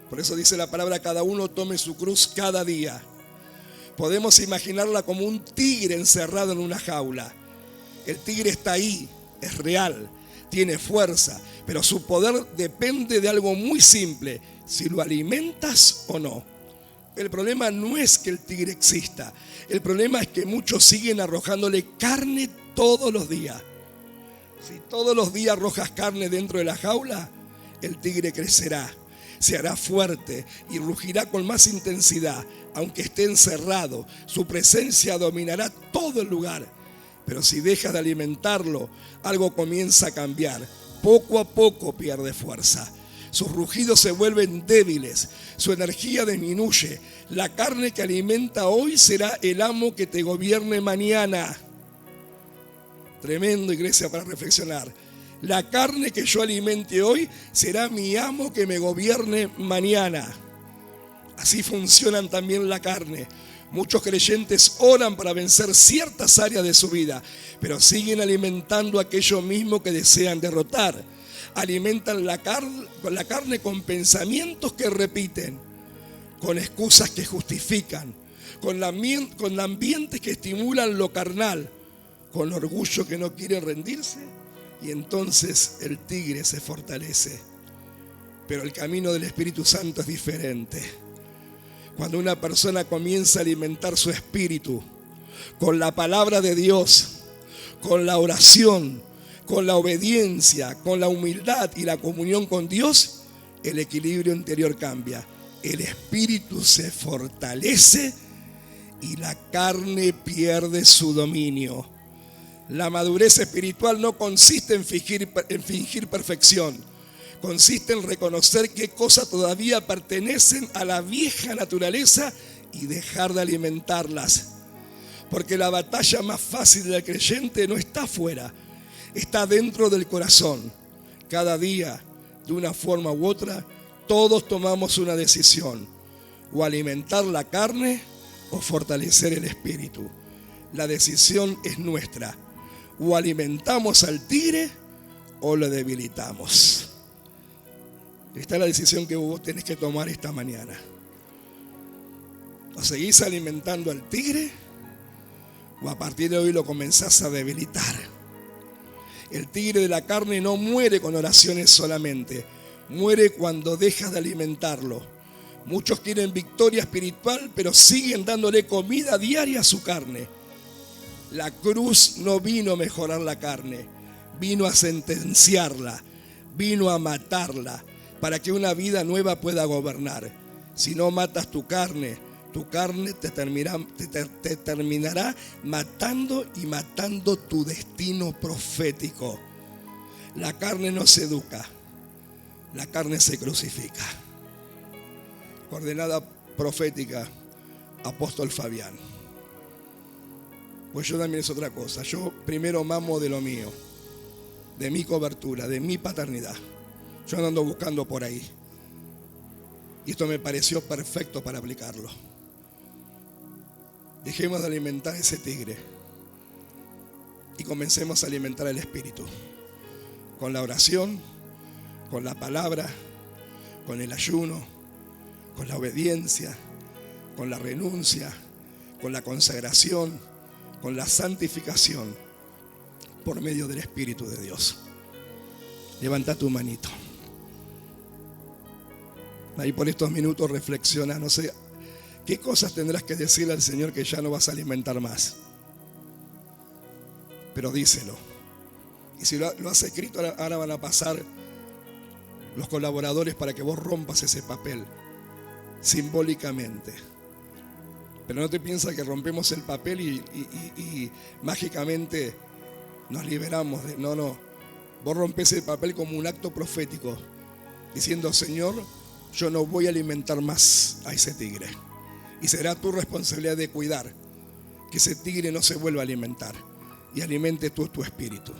Por eso dice la palabra, cada uno tome su cruz cada día. Podemos imaginarla como un tigre encerrado en una jaula. El tigre está ahí, es real, tiene fuerza, pero su poder depende de algo muy simple, si lo alimentas o no. El problema no es que el tigre exista, el problema es que muchos siguen arrojándole carne todos los días. Si todos los días arrojas carne dentro de la jaula, el tigre crecerá, se hará fuerte y rugirá con más intensidad. Aunque esté encerrado, su presencia dominará todo el lugar. Pero si dejas de alimentarlo, algo comienza a cambiar. Poco a poco pierde fuerza. Sus rugidos se vuelven débiles, su energía disminuye. La carne que alimenta hoy será el amo que te gobierne mañana. Tremendo, iglesia, para reflexionar. La carne que yo alimente hoy será mi amo que me gobierne mañana. Así funcionan también la carne. Muchos creyentes oran para vencer ciertas áreas de su vida, pero siguen alimentando aquello mismo que desean derrotar. Alimentan la carne con pensamientos que repiten, con excusas que justifican, con ambientes que estimulan lo carnal, con orgullo que no quiere rendirse, y entonces el tigre se fortalece. Pero el camino del Espíritu Santo es diferente. Cuando una persona comienza a alimentar su espíritu con la palabra de Dios, con la oración, con la obediencia, con la humildad y la comunión con Dios, el equilibrio interior cambia. El espíritu se fortalece y la carne pierde su dominio. La madurez espiritual no consiste en fingir perfección. Consiste en reconocer qué cosas todavía pertenecen a la vieja naturaleza y dejar de alimentarlas. Porque la batalla más fácil del creyente no está afuera, está dentro del corazón. Cada día, de una forma u otra, todos tomamos una decisión: o alimentar la carne o fortalecer el espíritu. La decisión es nuestra: o alimentamos al tigre o lo debilitamos. Esta es la decisión que vos tenés que tomar esta mañana. ¿O seguís alimentando al tigre o a partir de hoy lo comenzás a debilitar? El tigre de la carne no muere con oraciones solamente, muere cuando dejas de alimentarlo. Muchos quieren victoria espiritual, pero siguen dándole comida diaria a su carne. La cruz no vino a mejorar la carne, vino a sentenciarla, vino a matarla, para que una vida nueva pueda gobernar. Si no matas tu carne te terminará matando y matando tu destino profético. La carne no se educa, la carne se crucifica. Coordenada profética, apóstol Fabián. Pues yo también es otra cosa. Yo primero mamo de lo mío, de mi cobertura, de mi paternidad. Yo no ando buscando por ahí. Y esto me pareció perfecto para aplicarlo. Dejemos de alimentar ese tigre y comencemos a alimentar el espíritu. Con la oración, con la palabra, con el ayuno, con la obediencia, con la renuncia, con la consagración, con la santificación, por medio del Espíritu de Dios. Levanta tu manito. Ahí por estos minutos reflexiona, no sé, ¿qué cosas tendrás que decirle al Señor que ya no vas a alimentar más? Pero díselo. Y si lo has escrito, ahora van a pasar los colaboradores para que vos rompas ese papel simbólicamente. Pero no te piensas que rompemos el papel y mágicamente nos liberamos de... No. Vos rompés el papel como un acto profético, diciendo: Señor, yo no voy a alimentar más a ese tigre. Y será tu responsabilidad de cuidar que ese tigre no se vuelva a alimentar y alimente tú tu espíritu.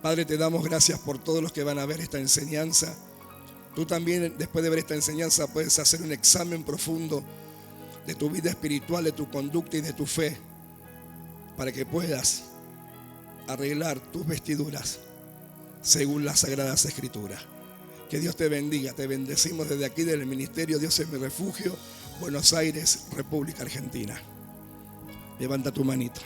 Padre, te damos gracias por todos los que van a ver esta enseñanza. Tú también, después de ver esta enseñanza, puedes hacer un examen profundo de tu vida espiritual, de tu conducta y de tu fe, para que puedas arreglar tus vestiduras según las Sagradas Escrituras. Que Dios te bendiga. Te bendecimos desde aquí, del ministerio Dios es mi refugio, Buenos Aires, República Argentina. Levanta tu manito.